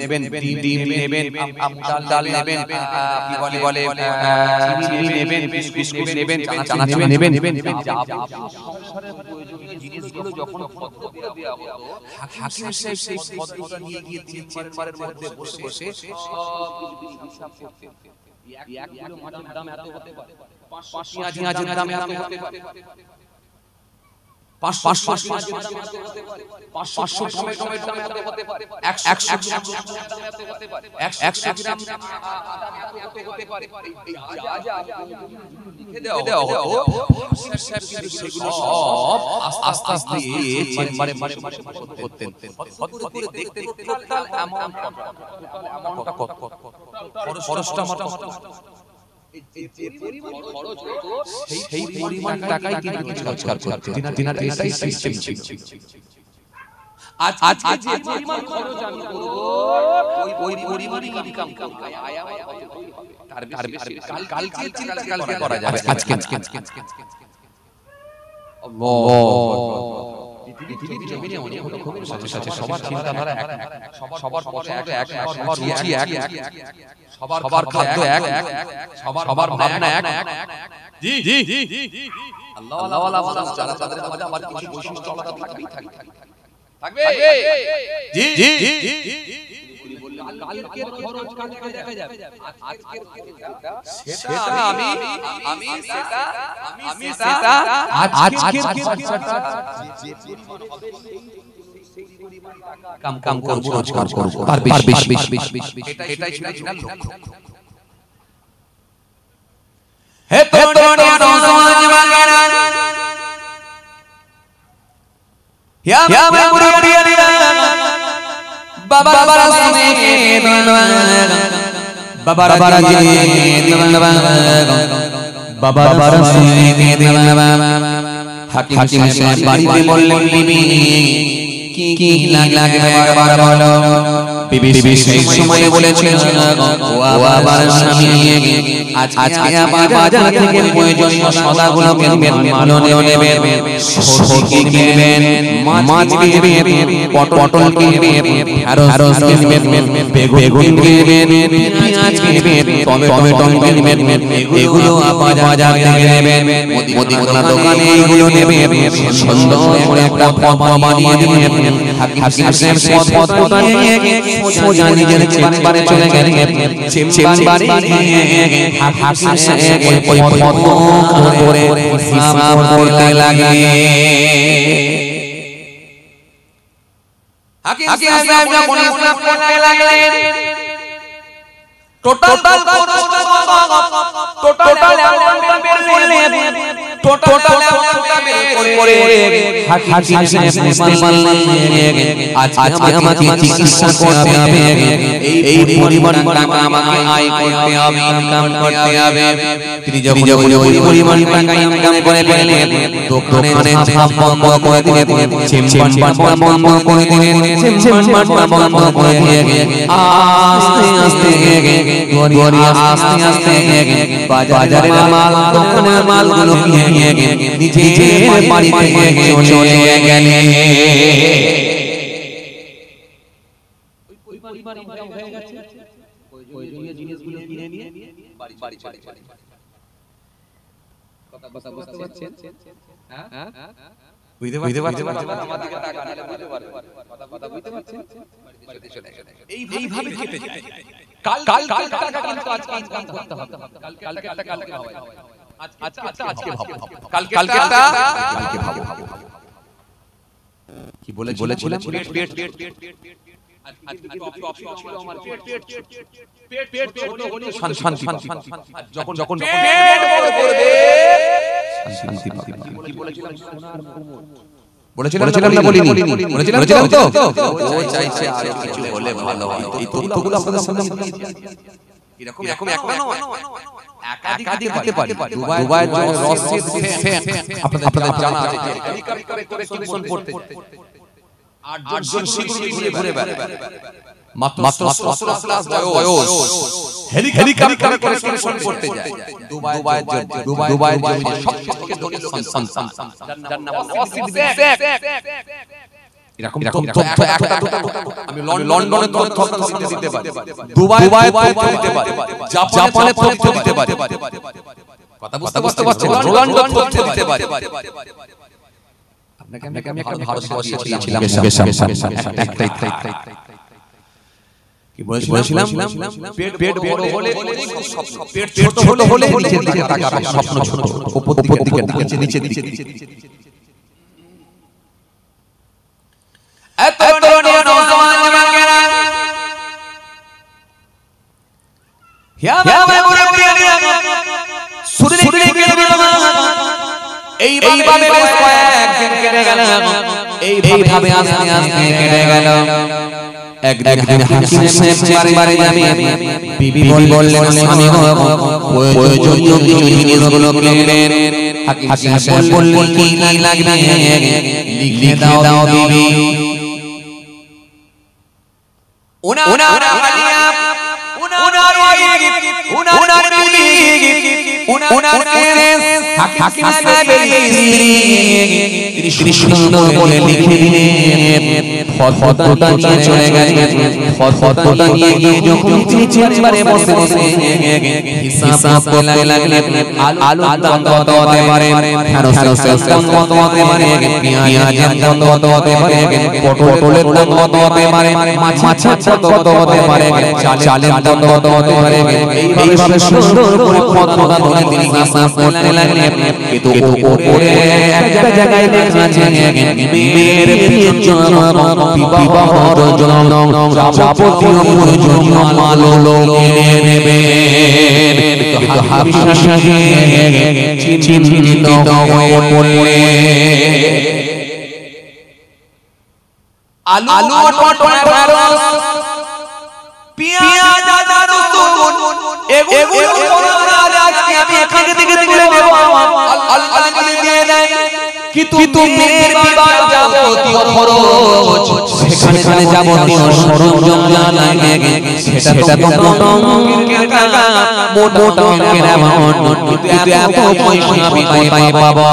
নেবেন, ডিম নেবেন, ডাল নেবেন, কি বলে চিনি নেবেন, বিস্কুট নেবেন, চানাচুর নেবেন। সংসারের প্রয়োজনীয় জিনিসগুলো যখন ফদ্দ করে দেওয়া হতো, হাকিম সাহেব সেই ফদ্দটা নিয়ে গিয়ে তিন চেম্বারের মধ্যে বসে সব হিসাব করতেন। এক কিলো মাছের দাম এত হতে পারে, 500 পেঁয়াজের দাম এত হতে পারে, 500 টমেটোর দাম এত হতে পারে, 100 গ্রাম দাম এত হতে পারে, 100 গ্রাম এত হতে পারে। এই যা লিখে দেওয়া হতো, হাকিম সাহেব কিন্তু সেগুলো সব আস্তে আস্তে চেম্বারে করতেন। করে দেখতেন টোটাল অ্যামাউন্টটা কত, খরচটা মোটামুটি যে পরিমাণ খরচ হতো সেই পরিমাণ টাকাই কিন্তু রোজগার করতেন। তিনার এটাই সিস্টেম ছিল। আজকে যে পরিমাণ খরচ আমি করব ওই পরিমাণই ইনকাম করব, আয় আমার কতটুকু হবে তার বেশি কালকে চিন্তা কালকে করা যাবে, আজকে আল্লাহ। পৃথিবীর জমিনে অনেক রকমের মানুষ আছে, সবার চিন্তাধারা এক, সবার পছন্দ এক, সবার রুচি এক, সবার খাদ্য এক, সবার ভাবনা এক। জি জি জি আল্লাহ আল্লাহ যারা তাদের মধ্যে আবার কিছু বৈশিষ্ট্য আলাদা থাকবেই থাকবে। জি জি জি কালকের খরচ কালকে দেখা যাবে, আজকের সেটা আমি সেটা আজকের খরচটা যে পরিমাণ হবে সেই পরিমাণ টাকা কাম করব, রোজগার করব, আর বেশি এটাই ছিল লক্ষ্য। হে তরুণী নওজওয়ানেরা, ইয়া মুরিদিনা, বাবা সুনে বাবা বাবা সুনে হাকিম সাহেব বাড়িতে বললেন, বিবি কি লাগবে বারবার বলো। বিবি সেই সময় বলেছিল, ও আবার স্বামী আজকে আমার বাজার থেকে প্রয়োজনীয় সদাগুলো কিনবেন, মালও নেবেন, সরষে কিনবেন, মাছ কিনবেন, পটল কিনবেন, ঢেঁড়স কিনবেন, বেগুন কিনবেন, পেঁয়াজ কিনবেন, টমেটো কিনবেন, এগুলো বাজার থেকে নেবেন, মুদিখানা দোকানে এগুলো নেবেন, সুন্দর করে একটা পথ বানিয়ে দিবেন। হাকিম সাহেব পথটা নিয়ে সোজা নিজের চেম্বারে চলে গেলেন। চেম্বারে হাকিম সাহেব ওই পথ করে হিসাব করতে লাগলেন। হাকিম সাহেব যখন হিসাব করতে লাগলেন, টোটাল অ্যামাউন্টটা বের করলেন, টোটাল অ্যামাউন্টটা বের করে হাকিম সাহেব বুঝতে পারলেন আজকে আমাকে চিকিৎসা করতে হবে, এই পরিমাণ টাকা আমাকে আয় করতে হবে, ইনকাম করতে হবে। তিনি যখন ওই পরিমাণ টাকা ইনকাম করে ফেললেন, দোকানে ধাপ বন্ধ করে দিলেন, চেম্বারটা বন্ধ করে দিলেন, চেম্বারটা বন্ধ করে দিয়ে আস্তে আস্তে বাজারের মাল, দোকানের মালগুলো নিয়ে নিজের বাড়িতে চলে গেলেন। ওই পরিমাণ ইনকাম হয়ে গেছে, প্রয়োজনীয় জিনিসগুলো কিনে নিয়ে বাড়ি চলে গেলেন। কথা বুঝতে পারছেন? হ্যাঁ বুঝতে পারছেন আমার দিকে তাকান এটা বুঝতে পারবেন কথা বুঝতে পারছেন এইভাবে কেটে যায় কাল টাকা কিন্তু আজকে ইনকাম করতে হবে কালকে একটা কালকে হবে আজকে ভাবো কালকে ভাবো কি বলেছিলাম পেট আজকে টপিক ছিল আমার পেট ছোট হলে শান্তি যখন পেট বড় করবে শান্তি পাবে কি বলেছিলাম সোনার বলেছিলাম না বলিনি বলেছিলাম তো ও চাইছে আর কিছু হলে ভালো হয় এই তথ্যগুলো আপনাদের সামনে এরকম একটা নয় একাধিক হতে পারে দুবাইয়ের যে রসিদ সেন আপনাদের জানা আছে যে হেলিকপ্টারে করে কনসোল করতে 8 জন সিকিউরিটি ঘুরে বেড়ায় মাত্র 17 প্লাস বয়স হেলিকপ্টারে করে কনসোল করতে যায় দুবাইয়ের জন্য সবথেকে ধনী লোকের সন্তান যার নাম রসিদ সেন এরকম তথ্য একটা দুটো আমি লন্ডনে তথ্য দিতে পারি দুবাইয়ে তথ্য দিতে পারি জাপানে তথ্য দিতে পারি কথা বুঝতে পারছেন লন্ডন তথ্য দিতে পারি আপনাকে আমি একটা ভারতবর্ষে ছিলাম একটাই কি বলেছিলাম পেট বড় হলে পেট ছোট হলে নিচের দিকে তাকাবে স্বপ্ন ছোট উপর দিকে নিচের দিকে এতরণীয় নওজওয়ান যুবকেরা ইয়া বাবা মুরব্বিয়ানা সুরলি কেটে গেল এইভাবে কয়েকদিন কেটে গেল এইভাবে আস্তে আস্তে কেটে গেল একদিন হাকিম সাহেব বাড়ি যাবে বিবি বললেন স্বামী গো প্রয়োজনীয় কিছু জিনিসগুলো কিনবেন হাকিম সাহেব বললেন কি লাগবে লিখে দাও বিবি উনার হালিয়া উনার ওয়াইফ উনার বিবি উনার পেরেন্টস হাকিম সাহেবের স্ত্রী কৃষ্ণ বলে লিখে দিলেন ফটোটা নিয়ে চলে গেলেন ফটোটা নিয়ে গিয়ে যখন চেম্বারে বসে হিসাব করতে লাগলেন আলুর দাম কত হতে পারে ঢেঁড়সের দাম কত হতে পারে পেঁয়াজের দাম কত হতে পারে পটলের দাম কত হতে পারে মাছের দাম কত হতে পারে চালের দাম কত হতে পারে এইভাবে সুন্দর করে ফটোটা ধরে তিনি হিসাব করতে লাগলেন কিন্তু ওপরে একটা জায়গায় লেখা আছে মেয়ের বিয়ের জন্য বিবাহর জন্য যাবতীয় প্রয়োজনীয় মালগুলো কিনে নেবে কিন্তু হাবিব সাহেব চিন্তিত হয়ে পড়লে আলু টমেটো ঢেঁড়স পেঁয়াজ আদা রসুন এগুলো আজকে আমি এখান থেকে তুলে নেব আল্লাহ যদি দিয়ে দেয় কিন্তু মেয়ের বিবাহ যাবতীয় খরচ সেখানে যাবতীয় সরঞ্জাম যা লাগে সেটা তো মোটা অঙ্কের টাকা মোটা অঙ্কের অ্যামাউন্ট কিন্তু এত পয়সা আমি পাই পাবো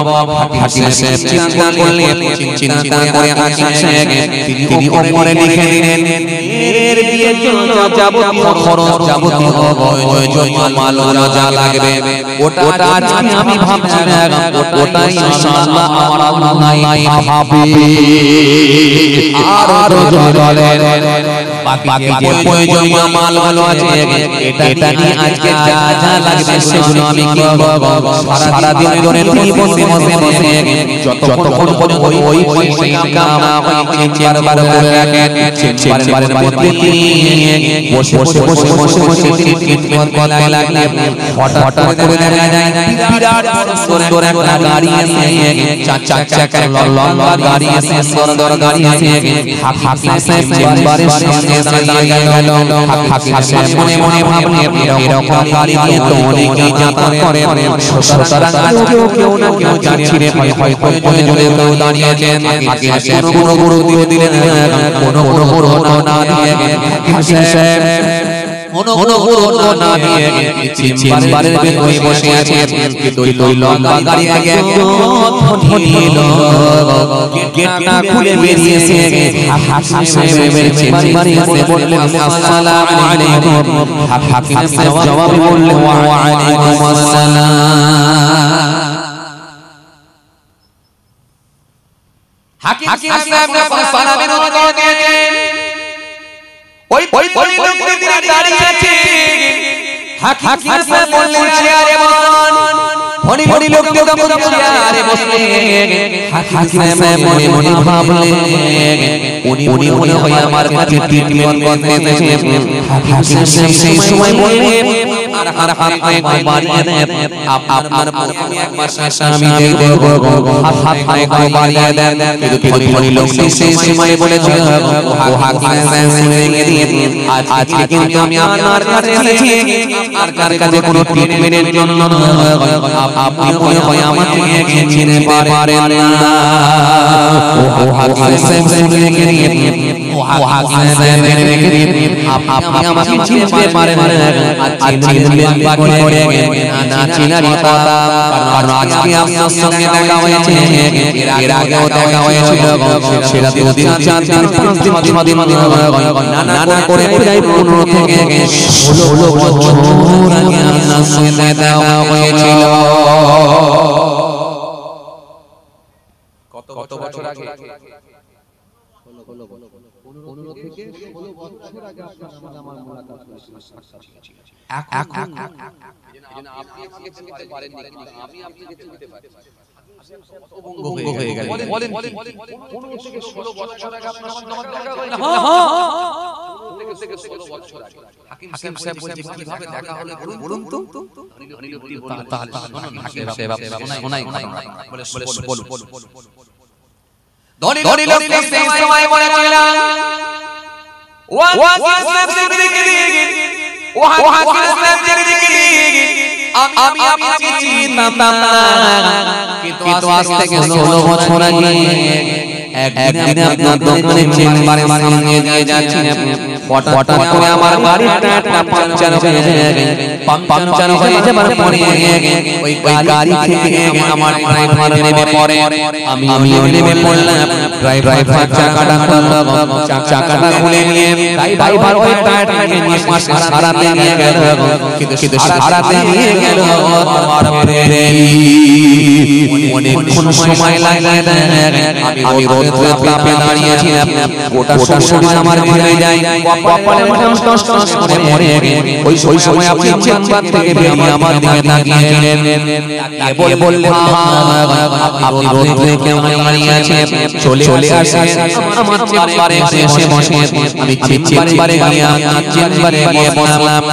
হাকিম সাহেব চিন্তা করলেন চিন্তা করে হাকিম সাহেব তিনি ওপরে লিখে দিলেন মেয়ের বিয়ের জন্য যাবতীয় খরচ যাবতীয় প্রয়োজনীয় মাল যা লাগবে ওটা আজকে আমি ভাবছি না ওটাই ইনশাআল্লাহ আমার আল্লাহ ভাবে আর জলে বাকি যে প্রয়োজনীয় মালগুলো আছে এটা নিয়ে আজকে যা যা লাগবে সেগুলো আমি কিনব সারা দিন ধরে বসে যতক্ষণ পর্যন্ত ওই পয়সা ইনকাম না হয় চেম্বার করে রাখেন চেম্বারের মধ্যে বসে ট্রিটমেন্ট করা লাগলে হঠাৎ করে দেখা যায় বিরাট সুন্দর একটা গাড়ি আছে চার চাকার লম্বা গাড়ি আছে সুন্দর গাড়ি আছে হাকিম সাহেব চেম্বারের সামনে এসে দাঁড়িয়ে গেল হাকিম সাহেব মনে মনে ভাবলেন এরকম গাড়ি নিয়ে তো অনেকেই যাতায়াত করে সুতরাং কেউ না কেউ যাচ্ছে রে হয়তো প্রয়োজনে কেউ দাঁড়িয়েছেন হাকিম সাহেব কোনো গুরুত্ব দিলেন কোনো গুরুত্ব না দিয়ে হাকিম সাহেব অনুগুরুত্ব না দিয়ে চেম্বারের ভেতরে বসে আছে কিন্তু ওই লম্বা গাড়ি থেকে একজন ধনী লোক গেটটা খুলে বেরিয়েছে হাকিম সাহেবের চেম্বারে এসে বললেন আসসালামু আলাইকুম হাকিম সাহেব জবাবে বললেন ওয়া আলাইকুম আসসালাম হাকিম সাহেব যখন সালামের উত্তর দিয়েছেন ওই লোকটি তিনি দাঁড়িয়ে আছে হাকিম সাহেব বললেন চেয়ারে বসুন ফণি লোকটি তখন চেয়ারে বসলেন হাকিম সাহেব মনে মনে ভাবলেন উনি মনে হয় আমার কাছে ট্রিটমেন্ট করতে এসেছেন হাকিম সাহেব সেই সময় বললেন আর হাতে বাড়িয়ে দেন আপনার প্রথমে একবার আমি দেব হাতে বাড়িয়ে দেন কিন্তু ফণি লোকটি সেই সময় বলেছিল ও হাকিম সাহেব শুনে গিয়ে আজকে কিন্তু আমি আপনার কাছে এসেছি আপনার কাছে কোনো ট্রিটমেন্টের জন্য আপনি মনে হয় আমাকে চিনতে পারেন না ও হাকিম সাহেব শুনে গিয়ে ও হাকিম সাহেব আপনি আমাকে চিনতে পারেন না আর চিনলেন বাকি পড়ে না চিনারই কথা কারণ আজকে আপনার সঙ্গে দেখা হয়েছে এর আগেও দেখা হয়েছিল সেটা 2 দিন 4 দিন 5 দিন 6 দিন নানা করে প্রায় 15 থেকে 16 বছর আগে আপনার সঙ্গে দেখা হয়েছিল কত বছর আগে 15 থেকে 16 বছর আগে আপনার সঙ্গে আমার মোলাকাত হয়েছিল এখন আপনি আমাকে চিনতে পারেননি কিন্তু আমি আপনাকে চিনতে পারি হয়ে গেল বলেন 15 থেকে 16 বছর আগে আপনার সঙ্গে আমার দেখা হয়নি হ্যাঁ থেকে 16 বছর আগে হাকিম সাহেব বলছে কিভাবে দেখা হলো বলুন তো লোকটি বলল তাহলে হাকিম সাহেব শোনাই বলে বলুন ধনী লোকটি সেই সময় বলেছিলেন ও হাকিম সাহেব আমি আপনাকে চিনতাম না কিন্তু আজ থেকে 16 বছর আগে একদিন আপনার দোকানে চেম্বারে সামনে দিয়ে যাচ্ছেন হঠাৎ করে আমার গাড়ির টায়ারটা পাংচার হয়ে যায় পাংচার হয়ে যাবার পরে ওই গাড়ি থেকে আমার ড্রাইভার নেমে পড়ে আমিও নেমে পড়লাম ড্রাইভার চাকাটা খুলে নিয়ে ড্রাইভার ওই টায়ারটাকে নিয়ে পাশে সারাতে নিয়ে গেল কিন্তু সারাতে নিয়ে গেল আমার প্রেমী অনেকক্ষণ সময় লাগে আমি রোদ্রে তাপে দাঁড়িয়েছিলাম গোটা শরীর আমার ভিজে যায় কপালে টস টস করে মরে ওই সময় আপনি চেম্বার থেকে বেরিয়ে আমার দিকে তাকিয়েছিলেন তাকিয়ে বললেন আপনি রোদ্রে কেমন দাঁড়িয়ে আছেন চলে আসেন আমার চেম্বারে এসে বসে আমি চেম্বারে গিয়ে আপনার চেম্বারে গিয়ে বসলাম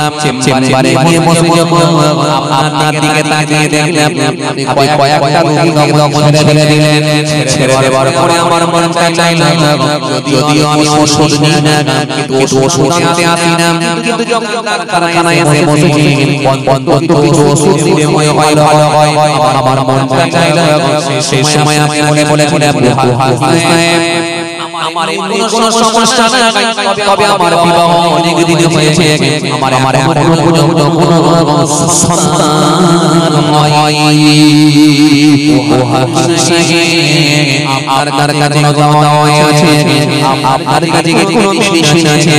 চেম্বারে গিয়ে বসে যখন আপনার দিকে তাকিয়ে দেখলাম আপনি কয়েকটা রোগীকে ছেড়ে দিলেন ছেড়ে দেওয়ার পরে আমার মনটা চাইল যদিও আমি ওষুধ নিই না কিন্তু ওষুধ নিতে আসি না কিন্তু যখন কারখানায় এসে বসেছি অন্তত কিছু ওষুধ দিলে মনে হয় ভালো হয় আমার মনটা চাইল সেই সময় আমি বলেছিলাম আমার কোনো সমস্যা নাই তবে আমার বিবাহ অনেক দিন হয়েছে আমার এখনো পর্যন্ত কোনো সন্তান হয়নি ও হাকিম সাহেব আপনার কাছে দওয়া আছে আপনার কাছে কোনো মেডিসিন আছে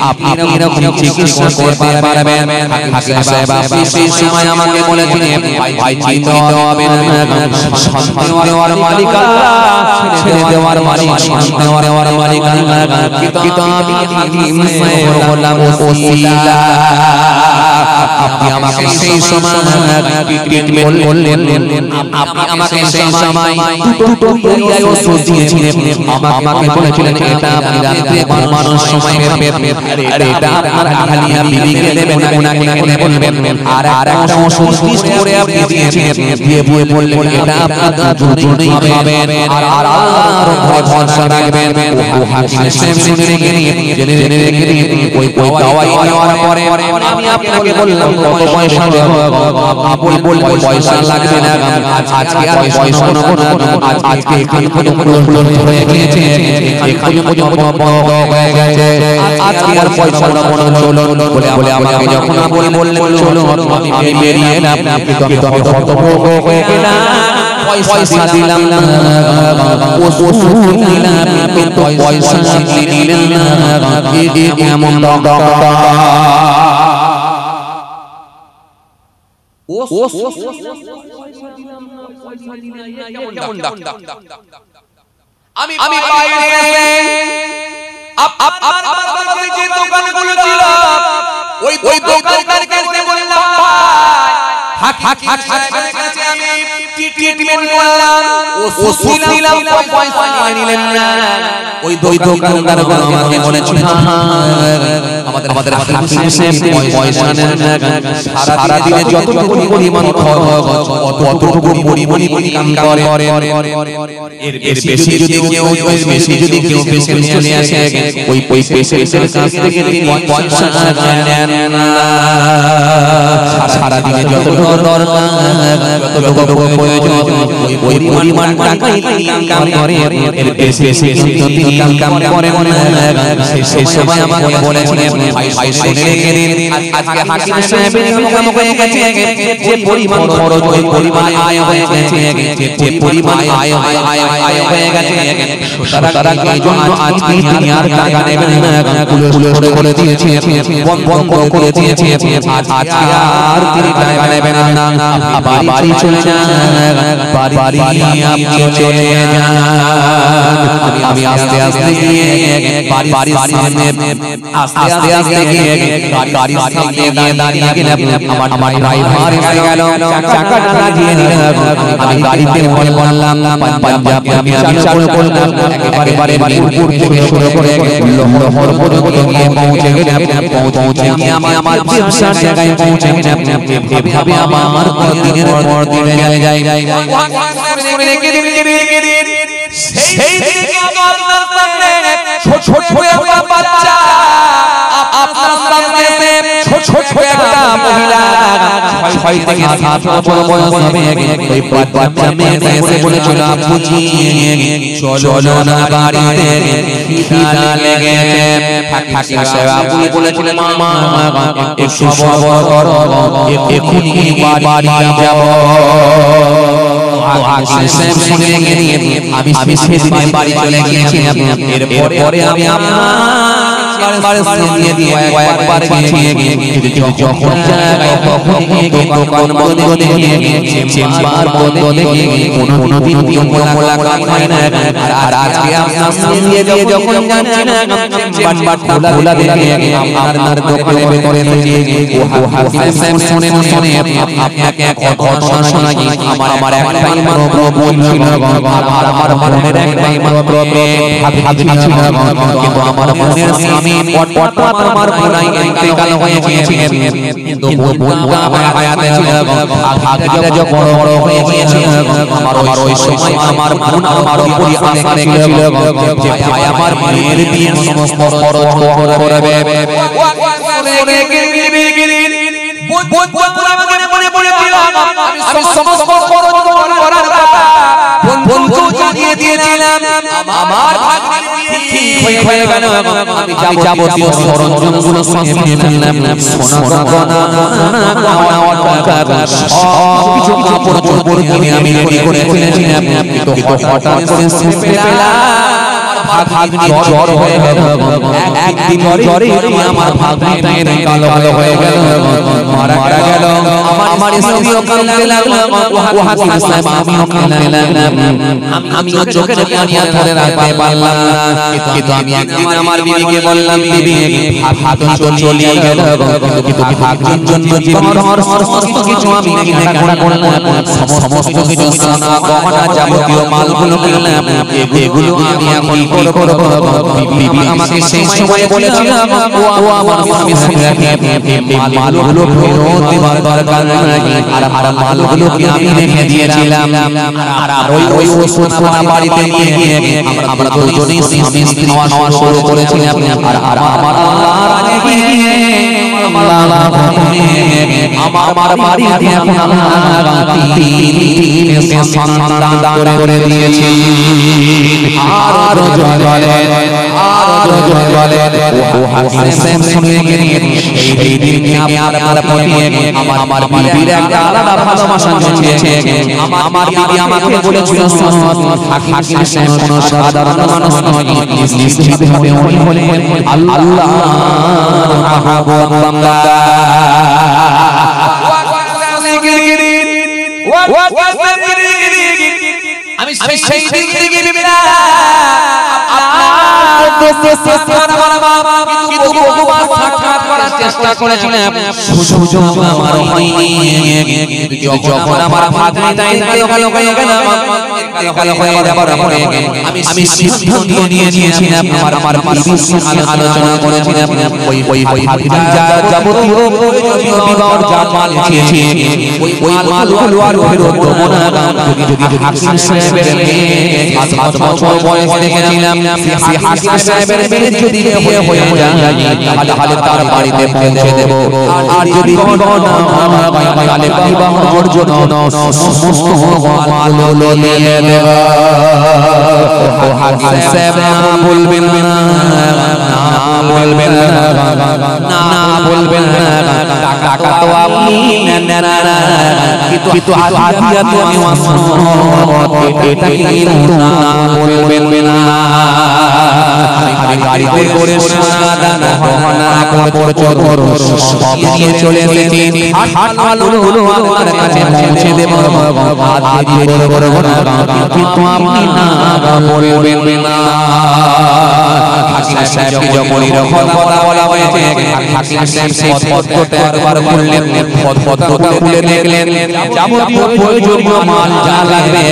আপনি এরকম চিকিৎসা করতে পারবেন হাকিম সাহেব আপনি সেই সময় আমাকে বলেছিলেন ভাই চিন্তা হবে না সন্তান দেওয়ার মালিক আল্লাহ ছেড়ে দেওয়ার মালিক সন্তান দেওয়ার মালিক আল্লাহ কিন্তু আমি হাকিম সাহেব বললাম ওসিলা আপনি আমাকে সেই সময় ট্রিটমেন্ট বললেন আপনি আমাকে সেই সময় দুটো ক্রিয়ায় ওষুধ দিয়েছিলেন আমাকে বলেছিলেন এটা আপনি রাতে ঘুমানোর সময় আর এটা আপনার আহলিয়া বিবিকে দেবেন ওনাকে বলবেন আর একটা ওষুধ লিস্ট করে আপনি দিয়েছিলেন দিয়ে বললেন এটা আপনারা দুজনেই খাবেন আর আল্লাহর উপরে ভরসা রাখবেন ও হাকিম সাহেব শুনে রেখে জেনে রেখে ওই দাওয়াই নেওয়ার পরে আমি আপনাকে বললাম কত পয়সা দেব আপনি বললেন পয়সা লাগবে না আজকে আর পয়সা নেব না আজকে এখানে কোনো হয়ে গিয়েছে এখানে পর্যন্ত হয়ে গেছে আজকে আর পয়সা নেব না চলো বলে আমাকে যখন বললেন চলো আমি বেরিয়ে এলাম কিন্তু আমি কত হয়ে গেলাম পয়সা দিলাম না ওষুধ দিলাম কিন্তু পয়সা দিলেন না এমন আমি বাইরে এসে আপনার বাড়িতে যে দোকানগুলো ছিল ওই দোকানদারকে বললাম আমি ট্রিটমেন্ট করলাম ওষুধ দিলাম পয়সা নিলেন না ওই দোকানদার আমাকে বলেছিল আমাদের হাকিম সাহেব পয়সা নেন না সারা দিনে যতটুকু পরিমাণ খরচ অতটুকু পরিমাণ কাম করে এর বেশি যদি কেউ পেশেন্ট নিয়ে আসে ওই পেশেন্টের কাছ থেকে তিনি পয়সা নেন না সারা দিনে যতটুকু দরকার যতটুকু প্রয়োজন ওই পরিমাণ টাকাই ইনকাম করে এর বেশি কিন্তু তিনি ইনকাম করেন না সেই সময় আমাকে বলেছিলেন ভাই শুনে রেখে দিন আজকে হাকিম সাহেবের ইনকাম হয়ে গেছে যে পরিমাণ খরচ ওই পরিমাণ আয় হয়ে গেছে যে পরিমাণ আয় হয়ে গেছে তারা এই জন্য আজকে তিনি আর টাকা নেবেন না পুলিশ করে দিয়েছে বন্ধ করে দিয়েছে আজকে আর তিনি টাকা নেবেন না বাড়ি চলে যান বাড়ি আপনি চলে যান আমি আস্তে আস্তে গিয়ে বাড়ির সামনে আস্তে আস্তে গিয়ে গাড়ির সামনে গিয়ে দাঁড়িয়ে গেলাম আমার ড্রাইভার এসে গেল চাকাটা লাগিয়ে দিল আমি গাড়িতে বললাম পাঞ্জাব আমি চালু করলাম একেবারে মিরপুর থেকে শুরু করে লাহোর পর্যন্ত গিয়ে পৌঁছে গেলাম পৌঁছে গিয়ে আমি আমার ব্যবসার জায়গায় পৌঁছে গেলাম এভাবে আমার দিনের পর দিন চলে যায় সেই দিকে আপনার সামনে ছোট একটা বাচ্চা আপনার সামনে ছোট একটা মহিলা 6 থেকে 7 বছর বয়স হবে ওই বাচ্চা মেয়েটা এসে বলেছিল আব্বুজি চলো না বাড়িতে খিদা লেগেছে হাকিম সাহেব আপনি বলেছিলেন মা একটু সবর করো এক্ষুনি বাড়ি যাব হাকিম সাহেব শুনে গিয়ে আমি সেদিন বাড়ি চলে গিয়েছিলাম এরপরে আমি আমার সামনে দিয়ে কয়েকবার গিয়ে যখন তখন দোকান বন্ধ দেখে চেম্বার বন্ধ দেখে কোনোদিন মোলাকাত হয় না আর আজকে আপনার সামনে দিয়ে যখন যাচ্ছি না চেম্বার খোলা দেখে আপনার দোকানে ভেতরে ও হাকিম সাহেব শুনে আপনাকে এক ঘটনা শোনাই আমার একটাই মাত্র বোন ছিল আর আমার বোনের একটাই মাত্র ভাবি ছিল কিন্তু আমার বোনের স্বামী আমার বোনাই ইন্তেকাল হয়ে গিয়েছিলেন কিন্তু বোনটা হায়াতে ছিল ভাগিটা যখন বড় হয়ে গিয়েছিল আমার ওই সময় আমার বোন আমার উপরই আশা রেখেছিল যে ভাই আমার মেয়ের বিয়ের সমস্ত খরচ করবে আমি সমস্ত খরচ করার বন্ধু জানিয়ে দিয়েছিলাম আমার ঠিক হয়ে গেল আমি যাবতীয় সরঞ্জামগুলো সঙ্গে নিয়ে ফেললাম সোনা টাকা সব কিছু কাপড় চোপড় কিনে আমি রেডি করে ফেলেছিলাম কিন্তু হঠাৎ করে শুনতে পেলাম ভাগ্নি জ্বর হয়ে গেল একদিন জ্বরে আমার ভাগ্নিটা ইন্তেকাল হয়ে গেল মারা গেল আমার স্ত্রীও কাঁদতে লাগলো ও হাকিম সাহেব আমিও কাঁদতে লাগলাম আমিও চোখের পানি ধরে রাখতে পারলাম না কিন্তু আমি একদিন আমার বিবিকে বললাম বিবি ভাগ্নি তো চলে গেল কিন্তু ভাগ্নির জন্য জীবনভর সমস্ত কিছু আমি কেনাকাটা করলাম সমস্ত কিছু সোনা গহনা যাবতীয় মালগুলো কিনলাম এগুলো আমি এখন করব বিবি আমাকে সেই সময় বলেছিল ও আমার স্বামী শুনে মালগুলো ফেরত দেওয়ার দরকার নাই আর মালগুলোকে আমি রেখে দিয়েছিলাম আর ওই ওষুধখানা বাড়িতে নিয়ে গিয়ে আমরা দুজনেই স্বামী স্ত্রী খাওয়া শুরু করেছিলাম আর আমার আল্লাহর আগে গিয়ে আমার বাড়িতে এখন আল্লাহ তিন সন্তান দান করে দিয়েছে আর ও হাকিম সাহেব শুনে গিয়ে এই দিনকে আমি আপনার প্রতি আমার বিবির একটা আলাদা ভালোবাসা জন্মেছে আমার বিবি আমাকে বলেছিল হাকিম সাহেব কোনো সাধারণ মানুষ নয় নিশ্চিতভাবে উনি হলেন আল্লাহর মাহবুব বান্দা আমি সেই দিন থেকে বিনা আপনার দোস্ত সাক্ষাৎ বাবা কিন্তু বহুবার সাক্ষাৎ করার চেষ্টা করেছিলাম সুযোগ আমার হয়নি যখন আমার ভাগ্নিটা ভালো হয়ে গেল ভালো হয়ে যাবার পরে আমি সিদ্ধান্ত নিয়েছিলাম আমার আলোচনা করেছিলাম ওই ভাগ্নি যা যাবতীয় বিবাহর যা মাল চেয়েছে ওই মালগুলো আর ফেরত দেবো না যদি হাকিম সাহেবের মেয়ে 7 বছর বয়স দেখেছিলাম সেই হাকিম সাহেবের মেয়ে যদি বিয়ে হয়ে যায় তাহলে তার বাড়িতে পৌঁছে দেব আর যদি বিবাহ না হয় তাহলে বিবাহর জন্য সমস্ত মালগুলো নিয়ে দেব হাকিম সাহেব না বলবেন না টাকা তো আপনি নেন না কিন্তু হাদিয়া তো আমি এটা কিন্তু না বলবেন না আমি গাড়িতে করে সোনা দানা গহনা কাপড় চোপড় সব নিয়ে চলে এসেছি হাট মালগুলো আমার কাছে পৌঁছে দেব আর দেরি করব না কিন্তু আপনি না বলবেন না হাকিম সাহেবকে যখন এরকম কথা বলা হয়েছে হাকিম সাহেব সেই পত্রটা একবার খুললেন পত্রটা খুলে দেখলেন যাবতীয় প্রয়োজনীয় মাল যা লাগবে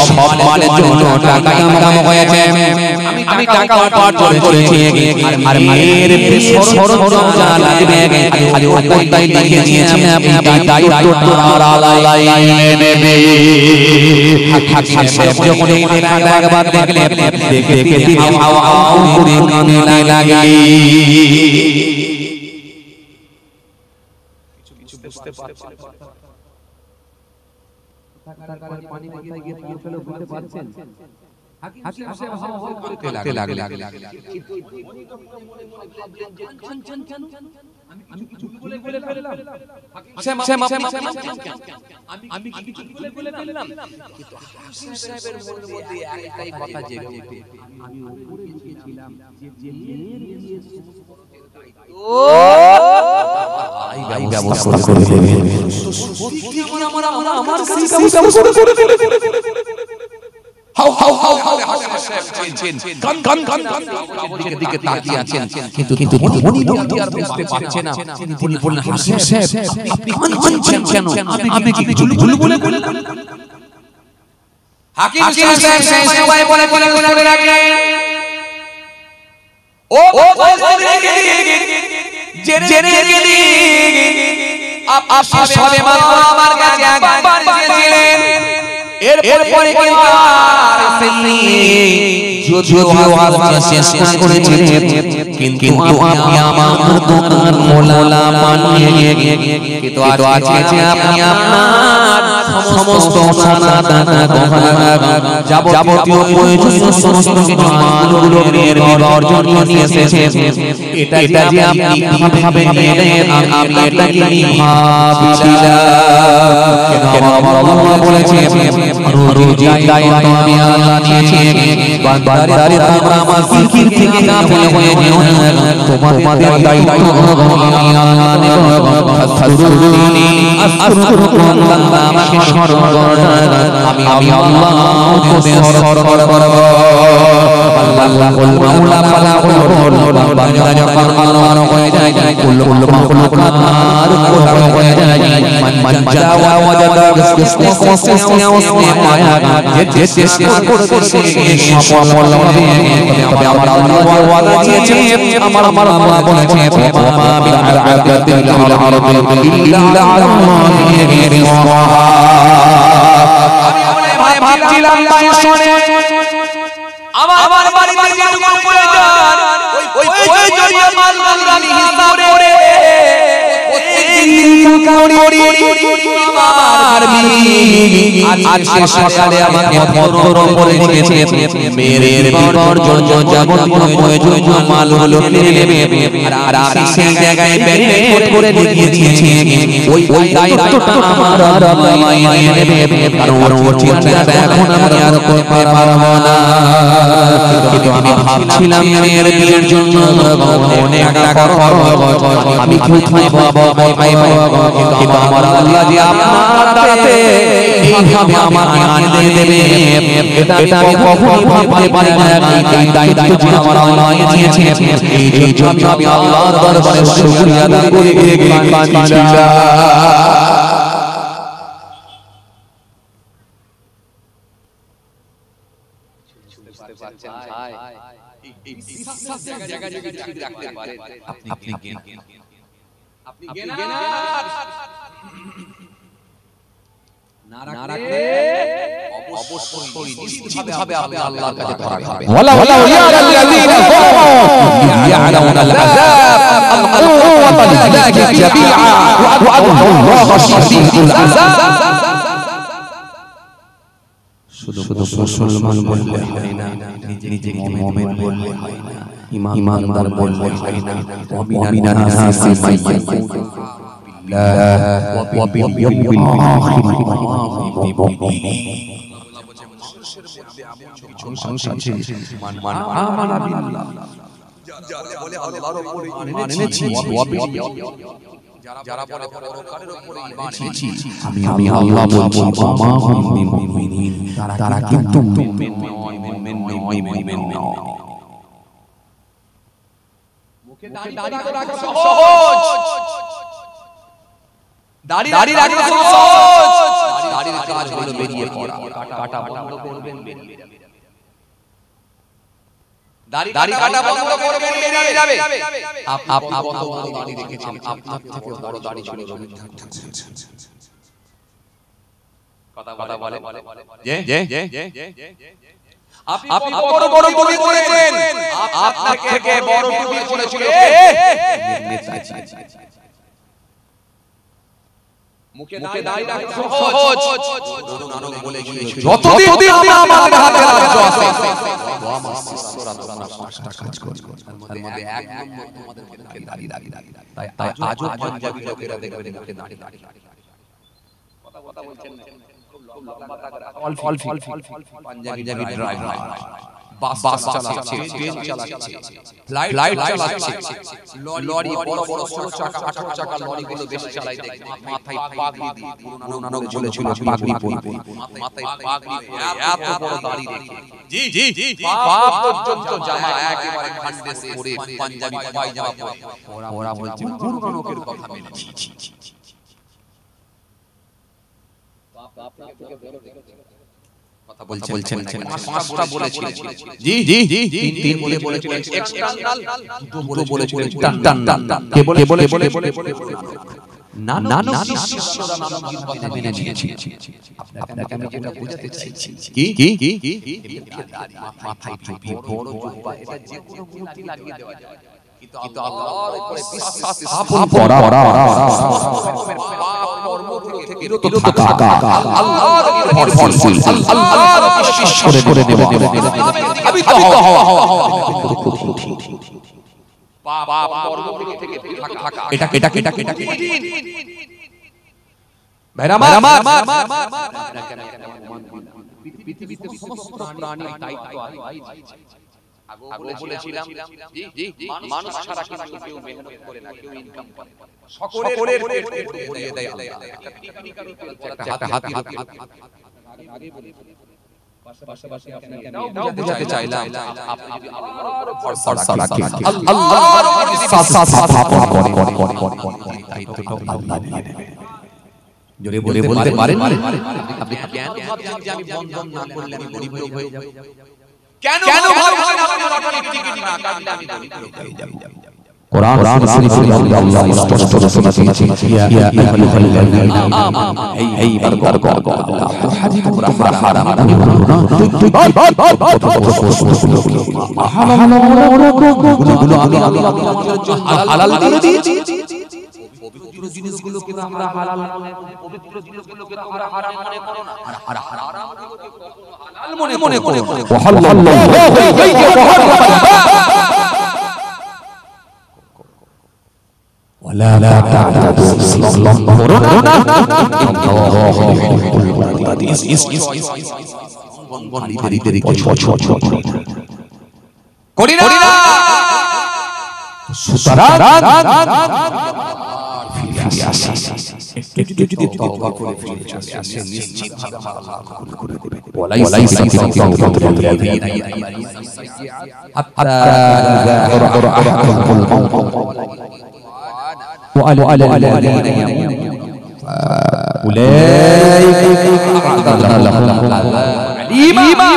সব মালের জন্য টাকা ইনকাম হয়েছে আমি টাকা উপার্জন করেছি আর এর সরঞ্জাম যা লাগবে খালি ওপরটাই লিখে দিয়েছি আপনি দায়িত্বটা আলাদাই নেবে হাকিম সাহেব যখন এই লেখাটা একবার দেখলেন দেখে তিনি হাওয়া করে কানে লাগে কিছু বুঝতে পারছেন পানি মাথায় গিয়ে পৌঁছালো বুঝতে পারছেন হাকিম সাহেব হাওয়া করতে লাগে কিন্তু উনি তো মনে মনে ভাবলেন যে কেন আমি কিছু বলে ফেললাম আমি কিছু বলে ফেললাম কিন্তু হাকিম সাহেবের মনের মধ্যে একটাই কথা জেগে ওঠে আমি উপরে লিখেছিলাম যে মেয়ের বিয়ে এই ব্যবস্থা করে দেবেন সত্যি আমার কাছে ব্যবস্থা করে দেবেন হাউ হাকিম সাহেব গান দিকে তাকিয়ে আছেন কিন্তু উনি লোকটি আর বুঝতে পারছে না তিনি বললেন হাকিম সাহেব আপনি আনছেন কেন আমি কি ভুল বলে হাকিম সাহেব সেই সময় বলে রাখলেন ও জেনে আপনি সবে মাত্র আমার কাছে একবার এসেছিলেন এরপরে যদিও আপনি চেষ্টা করেছিলেন কিন্তু আপনি আমার দোকান মোলা বানিয়ে কিন্তু আজকে আপনি আপনার সমস্ত সোনা দানা গহনা যাবতীয় প্রয়োজনীয় সমস্ত কিছু মালগুলো নিয়ে বিবাহর জন্য নিয়ে এসেছেন এটা যে আপনি কিভাবে নিয়ে নেন আমি এটা কি ভাবছিলাম কেন আমার আল্লাহ বলেছে রোজি দায়িত্ব আমি আল্লাহ নিয়েছি বান্দারে তোমরা আমার জিকির থেকে গাফিল হয়ে যেও না তোমাদের দায়িত্ব আমি আল্লাহ নেব ফাসরুনি আসরুকুম বান্দা আমাকে স্মরণ করো আমি আল্লাহ তোমাদের স্মরণ করব আল্লাহ কুল মাওলা ফালা কুল বান্দা যখন আল্লাহর হয়ে যায় কুল মাখলুকাত আর কোথাও হয়ে যায় মান জাওয়া ওয়াজাদা उसने पाया যে চেষ্টা করেছে সফল হবে তবে আমার আল্লাহ ওয়াদা দিয়েছে আমার আল্লাহ বলেছে ওমা বিল আরাকাতিল আরদি ইল্লা আল্লাহি রিজওয়া আমি ভাই ভাবছিলাম তাই শুনে আমার বাড়িতে যেটুকু প্রয়োজন ওই প্রয়োজনীয় মালগুলো হিসাব করে আজকে সকালে আমাকে পত্র করে লিখেছে মেয়ের বিবাহর জন্য যাবতীয় প্রয়োজনীয় মালগুলো কিনে নেবে আর আমি সেই জায়গায় ব্যারিকেড করে দেখিয়ে দিয়েছি ওই দায়িত্বটা আমার আল্লাহ নিয়ে নেবে কারণ ওর চিন্তাটা এখন আমি আর করতে পারবো না কিন্তু আমি ভাবছিলাম মেয়ের বিয়ের জন্য অনেক টাকা খরচ আমি কোথায় পাবো কিন্তু আমার আল্লাহ যে আপনার রাতে এইভাবে আমার আনতে দেবে এটা আমি কখনো ভাবতে পারি না। এই দায়িত্ব যে আমার আল্লাহ দিয়েছে, এই জন্য আমি আল্লাহর দরবারে শুকরিয়া আদায় করে কাঁদছিলাম। অবশ্যই আল্লাহর কাছে ধরা খাবে। ওয়ালা ইয়ারাল্লাযীনা যালামু ইয়ালামুনাল আযাব আল-কুওয়াতা লিল্লাহি জামিআ ওয়া আল্লাহু শাদীদুল আযাব। শুধু মুসলমান বললে হয় না, নিজেকে মুমিন বললে হয় না, ঈমানদার বললে হয় না। ওয়ামিনান নাসি মাইয়াকুলু বিল্লাহি ওয়া বিল ইয়াউমিল আখির ওয়া মুমিনিন। মানুষ আছে মান আমানা বিল্লাহ, বলে আল্লাহর উপরে ঈমান এনেছি, ওয়া বিল যারা বলে পরকালের উপরে ঈমান এনেছি। আমি আল্লাহ বলছি ওয়া মা হুম বিমুমিনিন, তারা কিন্তু মুমিন নয়। মুখে দাড়ি রাখা সহজ, দাড়ি রাখা সহজ, দাড়ির কাজ হলো বেরিয়ে পড়া, কাটা বন্ধ করবেন বেরিয়ে যাবে। দাড়ি কাটা বন্ধ করবেন বেরিয়ে যাবে। আপনি কত বড় দাড়ি রেখেছেন, আপনার থেকে বড় দাড়ি ছিল রবীন্দ্রনাথ ঠাকুর। কথা বলে আপনি বড় বড় টুপি পরেছেন, আপনার থেকে বড় টুপি পরেছিল নেতাজি। মুখে দাড়ি রাখা সহজ, গুরু নানক বলে গিয়েছিল যতদিন আমাদের হাতে রাজ্য আছে আমার শিষ্যরা তোমরা পাঁচটা কাজ করবে, তার মধ্যে এক নম্বর তোমাদের মুখে দাড়ি। তাই আজও পাঞ্জাবি লোকেরা দেখবে মুখে দাড়ি। কথা বলছেন না, খুব লম্বা পাঞ্জাবি ড্রাইভার বাস চালাচ্ছে, ট্রেন চালাচ্ছে, ফ্লাইট চালাচ্ছে, লরি বড় বড় 16 চাকা 18 চাকা লরিগুলো বেশি চালায় দেখবে মাথায় পাগড়ি দিয়ে। গুরু নানক বলেছিল পাগড়ি পরবে, মাথায় পাগড়ি পরে এত বড় দাড়ি রেখে জি পা পর্যন্ত জামা একেবারে খান্ডেসে পরে পাঞ্জাবি পায়জামা পরে ওরা বলছে গুরু নানকের কথা মেনেছি। কথা বলছেন পাঁচটা বলেছিলেন, জি তিন বলেছিলেন এক্সটার্নাল, দুটো বলেছিলেন ইন্টারনাল। কে বলে নানক শিষ্যরা নানকের কথা মেনে নিয়েছে। আপনাকে আমি যেটা বোঝাতে চাইছি কি মাথায় টুপি, বড় জুব্বা, এটা যে কোনো মূর্তি লাগিয়ে দেওয়া যায়, কিন্তু আল্লাহর উপরে বিশ্বাস স্থাপন করা কর্ম থেকে বিরত থাকা, আল্লাহর উপর নির্ভরশীল, আল্লাহর উপর বিশ্বাস করে দেব, ধাবিত হওয়া, পাপ কর্ম থেকে বিরত থাকা, এটা ভাইরা আমার পৃথিবীতে সমস্ত প্রাণীর দায়িত্ব আগে বলেছিলাম জি মানুষ ছাড়া কিন্তু কেউ মেহনত করে না, কেউ ইনকাম করে না, সকলের পেট ভরিয়ে দেয় আল্লাহ। একটা টেকনিক্যাল একটা হাতি আগে বলেছি, পাশাপাশি আপনাকে আমি বুঝাতে চাইলাম আপনি যদি আল্লাহর ভরসা রাখেন, আল্লাহর উপর বিশ্বাস স্থাপন করেন, দায়িত্বটা আল্লাহ নিয়ে নেবেন। জোরে বলতে পারেন আপনি কেন ভাবছেন যে আমি বন্ধন না করলে আমি গরিব লোক হয়ে যাব? কেন ভাবছেন আপনি লটারির টিকিট না কাটলে আমি গরিব লোক হয়ে যাব? কোরআন শরীফে আল্লাহ স্পষ্ট ঘোষণা দিয়েছেন, ইয়া আইয়ুহাল্লাযীনা আমানু এই বারবার আল্লাহ হাদিদুর হারাম গুলো আমি আল্লাহ তোমাদের জন্য হালাল করে দিয়েছি। পবিত্র জিনিসগুলোকে আমরা হালাল পবিত্র জিনিসগুলোকে তোমরা হারাম মনে করো না, আর হারামগুলোকে কখনো হালাল মনে করো। ওয়ালা তা'তাদু সাল্লাল্লাহু করি না। সুতরাং ফিরে আসে, একটু যদি তওবা করে ফিরে চলে আসে, নিশ্চিত আল্লাহ কবুল করে দেবেন। ওয়ালাইসা তাওবাতুল লাযিনা হাত্তা ইযা হাদরা আহাদাহুমুল মাউত ওয়া আলা আল্লাযিনা ইয়ামুতুন উলাইকা আ'তাদনা লাহুম আলিমা।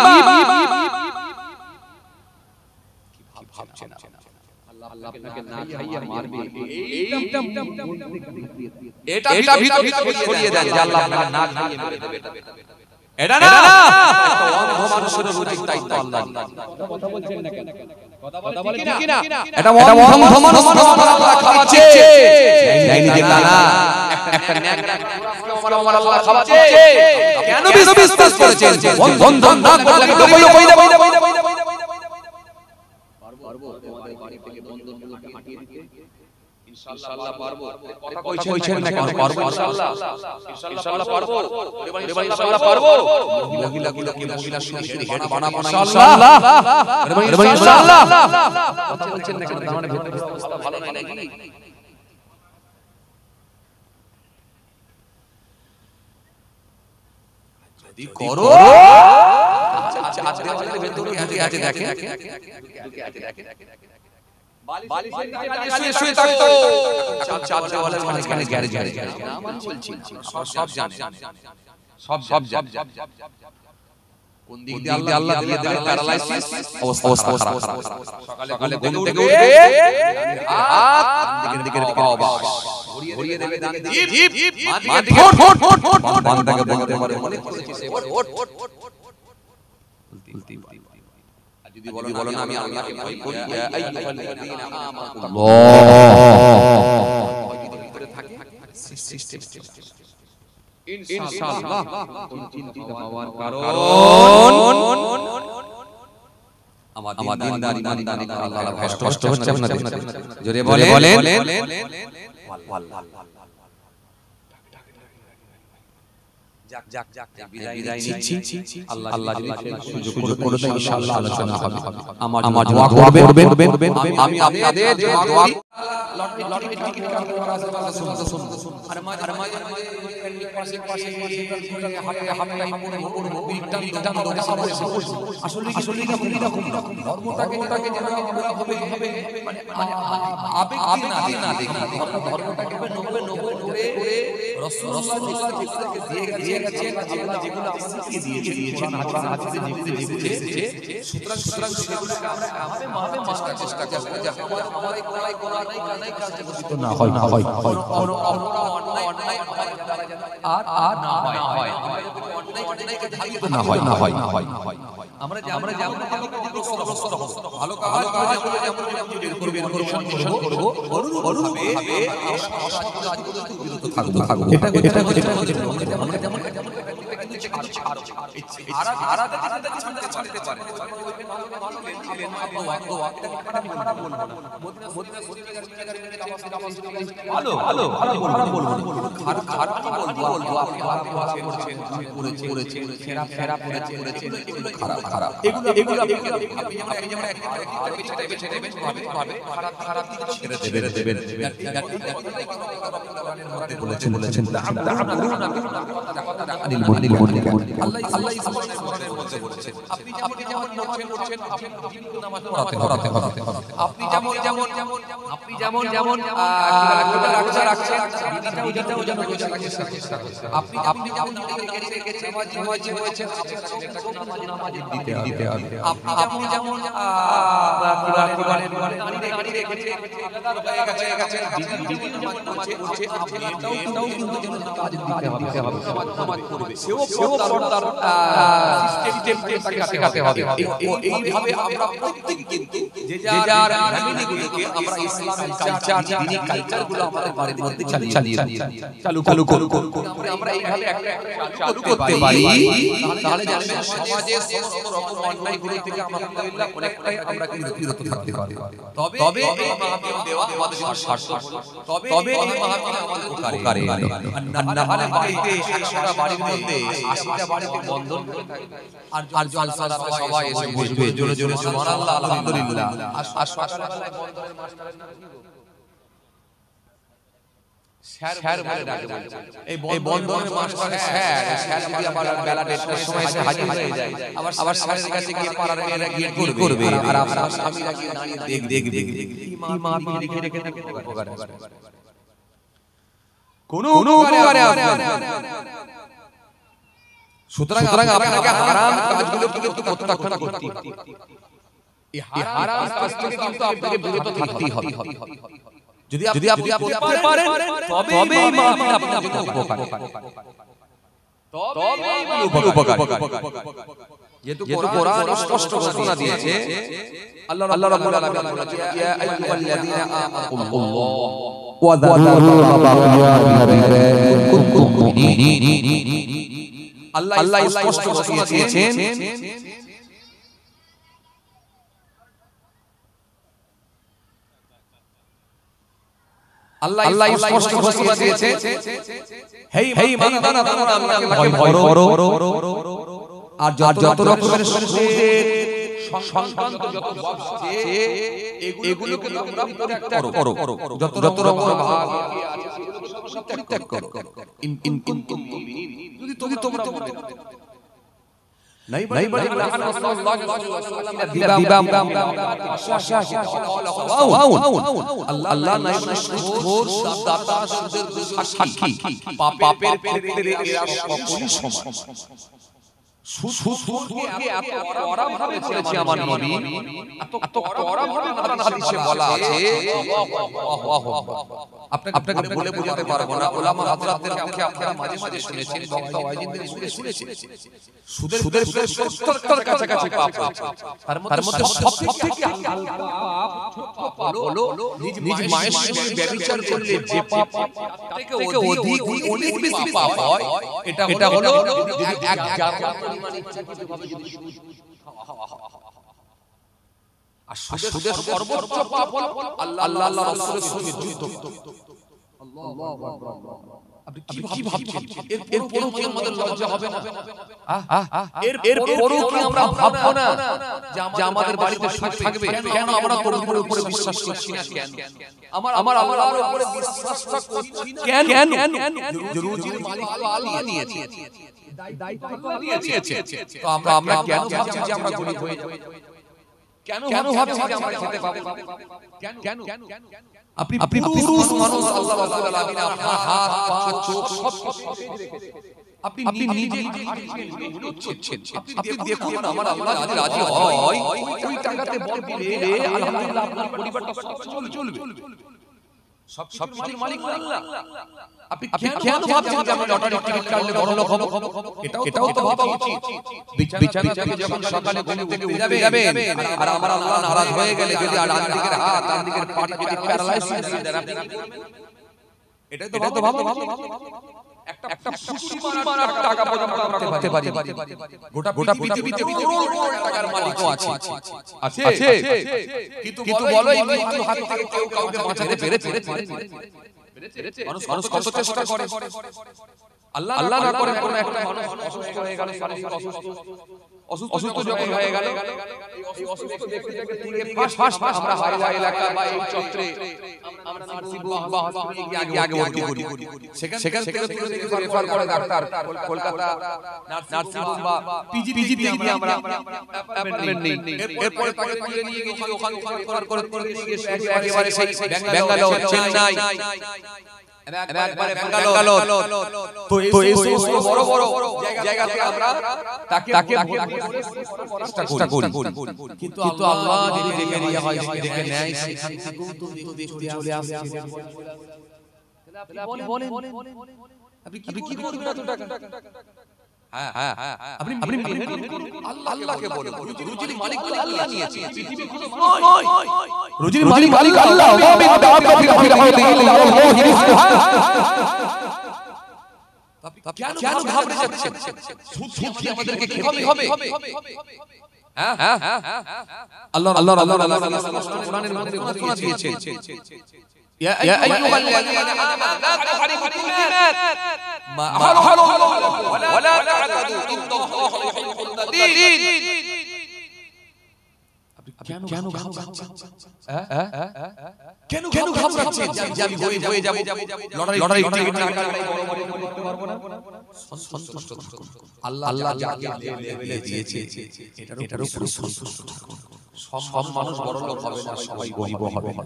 আপনাকে না খাইয়ে মারবে, এটা ভিতরে ছড়িয়ে দেন যে আল্লাহ আপনাকে না খাইয়ে মেরে দেবে। এটা না, একটা অন্ধ মানুষের রুজির দায়িত্ব আল্লাহ। কথা বলছেন না কেন? কথা বলেন কি না? এটা অন্ধ মানুষ আল্লাহ খাওয়াচ্ছে, দেয়নি যে তা না। একটা ন্যাকড়া আমার আল্লাহ খাওয়াচ্ছে, কেন বিশ্বাস করেছেন? অন্ধ না করলে কই দেব। পারবো তোমাদের বাড়ি থেকে বন্ধনগুলোকে হাঁটিয়ে দিতে ইনশাআল্লাহ পারবো। কথা কইছেন না কেন? পারবো ইনশাআল্লাহ পারবো। এবার ইনশাআল্লাহ পারবো। মহিলা শুনে হেড বানাবো না ইনশাআল্লাহ। এবার ইনশাআল্লাহ কথা বলছেন না কেন? তার মানে ভেতরের অবস্থা ভালো নাই নাকি? যদি করো আচ্ছা দেওয়ালের ভেতরে আছে দেখেন, বালিশের নিচে শুয়ে থাকতো, এখন চার দেওয়ালের মাঝখানে গ্যারেজ নাম বলছি, সব জানে, সব জানে। কোন দিক দিয়ে আল্লাহ দিয়ে দেবে প্যারালাইসিস, অবস্থা খারাপ। সকালে ঘুম থেকে উঠবে, হাত দিকে পাও বাস ঘুরিয়ে দেবে, ডান দিকে জিপ, বাঁ দিকে ফট বান্দাকে বলতে পারে মনে করেছিস এবার ওঠ। আর যদি বলো না আমি আল্লাহকে ভয় করি, আইয়ুহাল্লাযীনা আমানু আল্লাহ ভিতরে থাকে সিস্টেম ইনশাআল্লাহ চিন্তিত হওয়ার কারণ আমার দিনদার ইমানদারি আল্লাহ কষ্ট হচ্ছে আপনাদের, জোরে বলেন যাক বিদায় নিচ্ছি। আল্লাহ যদি সুযোগ করে দেয় ইনশাআল্লাহ আলোচনা হবে। আমার দোয়া করবেন, আমি আপনাদের দোয়া করি। লটারি টিকিট কাটতে আছে শুনুন, আর মাঝে পাশে হামলা করব বিটান আসলে এটা ভুলি রাখুন না, ধর্মটাকে যেন হবে মানে আবেগ না দেখি, ধর্মটাকে নবে করে রাসূলুল্লাহ যেগুলোকে দিয়ে গেছেন, আল্লাহ যেগুলো আমাদেরকে দিয়েছেন, হাদিসে যেগুলো এসেছে, সুতরাং সেগুলোকে আমরা মাপে চেষ্টা করব যাতে আমাদের কোলাই কাজ না হয় অন্যায় আর না হয় অন্যায়কে ধাবিত না হয়। আমরা যেমন ভালো কাজ যেমন করব অনুরূপভাবে বিরত থাকবো। এটা আমরা যেমন ছাড়তে পারে এইভাবে আমরা প্রত্যেক কিন্তু যে যার ফ্যামিলিগুলোকে আমরা ইসলামিক কালচার, দ্বীনি কালচারগুলো আমাদের বাড়ির মধ্যে চালু আমরা এইভাবে চালু করতে পারি, তাহলে জানেন সমাজের সমস্ত রকম অন্যায়গুলো থেকে আলহামদুলিল্লাহ অনেকটাই আমরা বিরত থাকতে পারি। তবে এই মাহফিল দেওয়া আমাদের জন্য সার্থক, তবে এই মাহফিল আমাদের উপকারে। না হলে বাড়িতে 100টা বাড়ির মধ্যে 80টা বাড়িতে বন্ধন আর জলসা সবাই এসে বসবে, জোরে জোরে সুবহানাল্লাহ আলহামদুলিল্লাহ। আর সকালবেলায় বন্ধনের মাস্টারের নাম কি গো? স্যার বলে ডাকে বলছে এই বন্ধনের মাস্টার স্যার স্যার যদি আবার বেলা 1:30টার সময় এসে হাজির হয়ে যায় আবার স্যারের কাছে গিয়ে পাড়ার মেয়েরা গিয়ে করবে আর আপনার স্বামীরা গিয়ে দাঁড়িয়ে দেখবে কি মা লিখে রেখে উপকার কোনো উপকারে আসবে না। সুতরাং আপনাকে হারাম কাজগুলো কিন্তু প্রত্যাখ্যান করতে হবে। এই হারাম কাজ থেকে কিন্তু আপনাকে বিরত থাকতেই হবে। যদি আপনি করতে পারেন তবেই মাহফিল আপনার জন্য উপকার, তবেই মাহফিল উপকার। যেহেতু কোরআন স্পষ্ট ঘোষণা দিয়েছে, আল্লাহ রাব্বুল আলামিন বলেছেন ইয়া আইয়ুহাল্লাযীনা আমানুল্লাহ ওয়া যারু মা বাকিয়া মিন কুনতুম মুমিনিন। আল্লাহ স্পষ্ট ঘোষণা দিয়েছেন আল্লাহ স্পষ্ট ঘোষণা দিয়েছে হে ইমানদার তোমরা আল্লাহকে ভয় করো আর যত রকমের সুদের সংক্রান্ত যত ব্যবসা আছে এগুলোকে তোমরা পরিত্যাগ করো, যত রকমের ভাগ আছে পরিত্যাগ করো। ইন কুনতুম মুমিনিন, যদি তোমরা মুমিন नहीं बड़ी लहन सल्लल्लाहु अलैहि वसल्लम दिबाम अल्लाह नहीं सुखोर दाता सुদের সাক্ষী পাপের ক্ষেত্রে এরা সকলই সমান। সুদকে এত কড়া ভাবে বলেছে আমার নবী, এত কড়া ভাবে কোরআন হাদিসে বলা আছে, আপনাকে বলে বোঝাতে পারবো না। উলামা হযরতদের মুখে আপনারা মাঝে মাঝে শুনেছেন, বক্তা ওয়াইজিনদের মুখে শুনেছেন সুদের 70টার কাছাকাছি পাপ আছে। তার মধ্যে সবথেকে হালকা পাপ হলো নিজ মায়ের সঙ্গে ব্যভিচার করলে যে পাপ থেকে অধিক অনেক বেশি পাপ হয়, এটা হলো এক জাররা পরিমাণ ইচ্ছাকৃতভাবে যদি আর সুদের সর্বোচ্চ পাপ হলো আল্লাহ রাসূলের সঙ্গে যুদ্ধ। আল্লাহু আকবার। আপনি কি ভাবছেন এর পরও কি আমাদের লজ্জা হবে না? এর পরও কি আমরা ভাববো না যে আমাদের বাড়িতে সুদ থাকবে? কেন আমরা তরুণের উপরে বিশ্বাস করছি না? কেন আমার আল্লাহর উপরে বিশ্বাসটা করছি না? কেন রুজির মালিক আল্লাহ নিয়েছে, দায়িত্ব আল্লাহ নিয়েছে, তো আমরা কেন ভাবছি যে আমরা গরিব হয়ে যাব? কেন ভাবছি যে আমরা খেতে পাবো? কেন আপনি পুরুষ মানুষ, আল্লাহ রাব্বুল আলামিন আপনার হাত পা চোখ সব রেখেছে, আপনি নিজে আপনি দেখুন না, আমার আল্লাহ যদি রাজি হয় ওই টাকাতে বল দিলে আলহামদুলিল্লাহ আপনার পরিবারটা চলবে। সব কিছুর মালিক আল্লাহ। আপনি কেন ভাবছেন যে আমরা লটারি টিকিট কাটলে বড় লোক হব? এটাও তো ভাবা উচিত। বিছানা থেকে যখন সকালে ঘুম থেকে উঠে যাবেন আর আমার আল্লাহ নারাজ হয়ে গেলে যদি ডান দিকের হাত ডান দিকের পা যদি প্যারালাইসিস হয়ে যায়, এটাই তো ভাবা উচিত। একটা সুসমান টাকা পর্যন্ত আমরা করতে পারি। গোটা পৃথিবীতে করোড় টাকার মালিকও আছে, কিন্তু বলো এই মৃত্যুর হাত থেকে কেউ কাউকে বাঁচাতে পেরেছে? মানুষ কত চেষ্টা করে, আল্লাহ না করে কোনো একটা মানুষ অসুস্থ হয়ে গেল, শারীরিক অসুস্থ যখন হয়ে গেল, এই অসুস্থ ব্যক্তিটাকে তুলে ফাঁস আমরা হাওড়া এলাকা বা এই চত্বরে আমরা নার্সিংহোম বা হসপিটালে গিয়ে আগে ভর্তি করি, সেখান থেকে তুলে নিয়ে রেফার করে ডাক্তার কলকাতা নার্সিংহোম বা পিজিতে আমরা অ্যাপয়েন্টমেন্ট নেই। এরপরে তাকে তুলে নিয়ে গিয়ে ওখান থেকে রেফার করে নিয়ে গিয়ে একেবারে সেই ব্যাঙ্গালোর, চেন্নাই, তো এই সমস্ত বড় বড় জায়গাতে আমরা তাকে চেষ্টা করি, কিন্তু আল্লাহ যদি দেখে নিয়ে হয় দেখে নেয়, সেখান থেকেও তো দেখতে চলে আসছে। আপনি বলেন আপনি কি করবেন এত টাকা? আপনি আল্লাহকে বলুন, রুজির মালিক আল্লাহ নিয়েছে, পৃথিবী কোনো নয়, রুজির মালিক আল্লাহ। কেন ঘাবড়ে যাচ্ছেন? সুদ কি আমাদেরকে খেতে হবে? আল্লাহ কোরআনের মধ্যে ঘোষণা দিয়েছে, ইয়া আইয়ুহাল্লাযীনা আমানু লা তুহারিমু তিজারাত মা আহাল্লাল্লাহু ওয়া লা তা'তাদু ইন্নাল্লাহা লা ইউহিব্বুল মুতাদিন। কেন ঘাবড়াচ্ছেন? কেন ঘাবড়াচ্ছেন যে আমি হয়ে যাব লটারি টিকিট করতে পারবো না? সন্তুষ্ট থাকুন। আল্লাহ যাকে লেভেলে দিয়েছে এটার উপরে সন্তুষ্ট থাকুন। সব মানুষ বড় লোক হবে না, সবাই গরিব হবে না।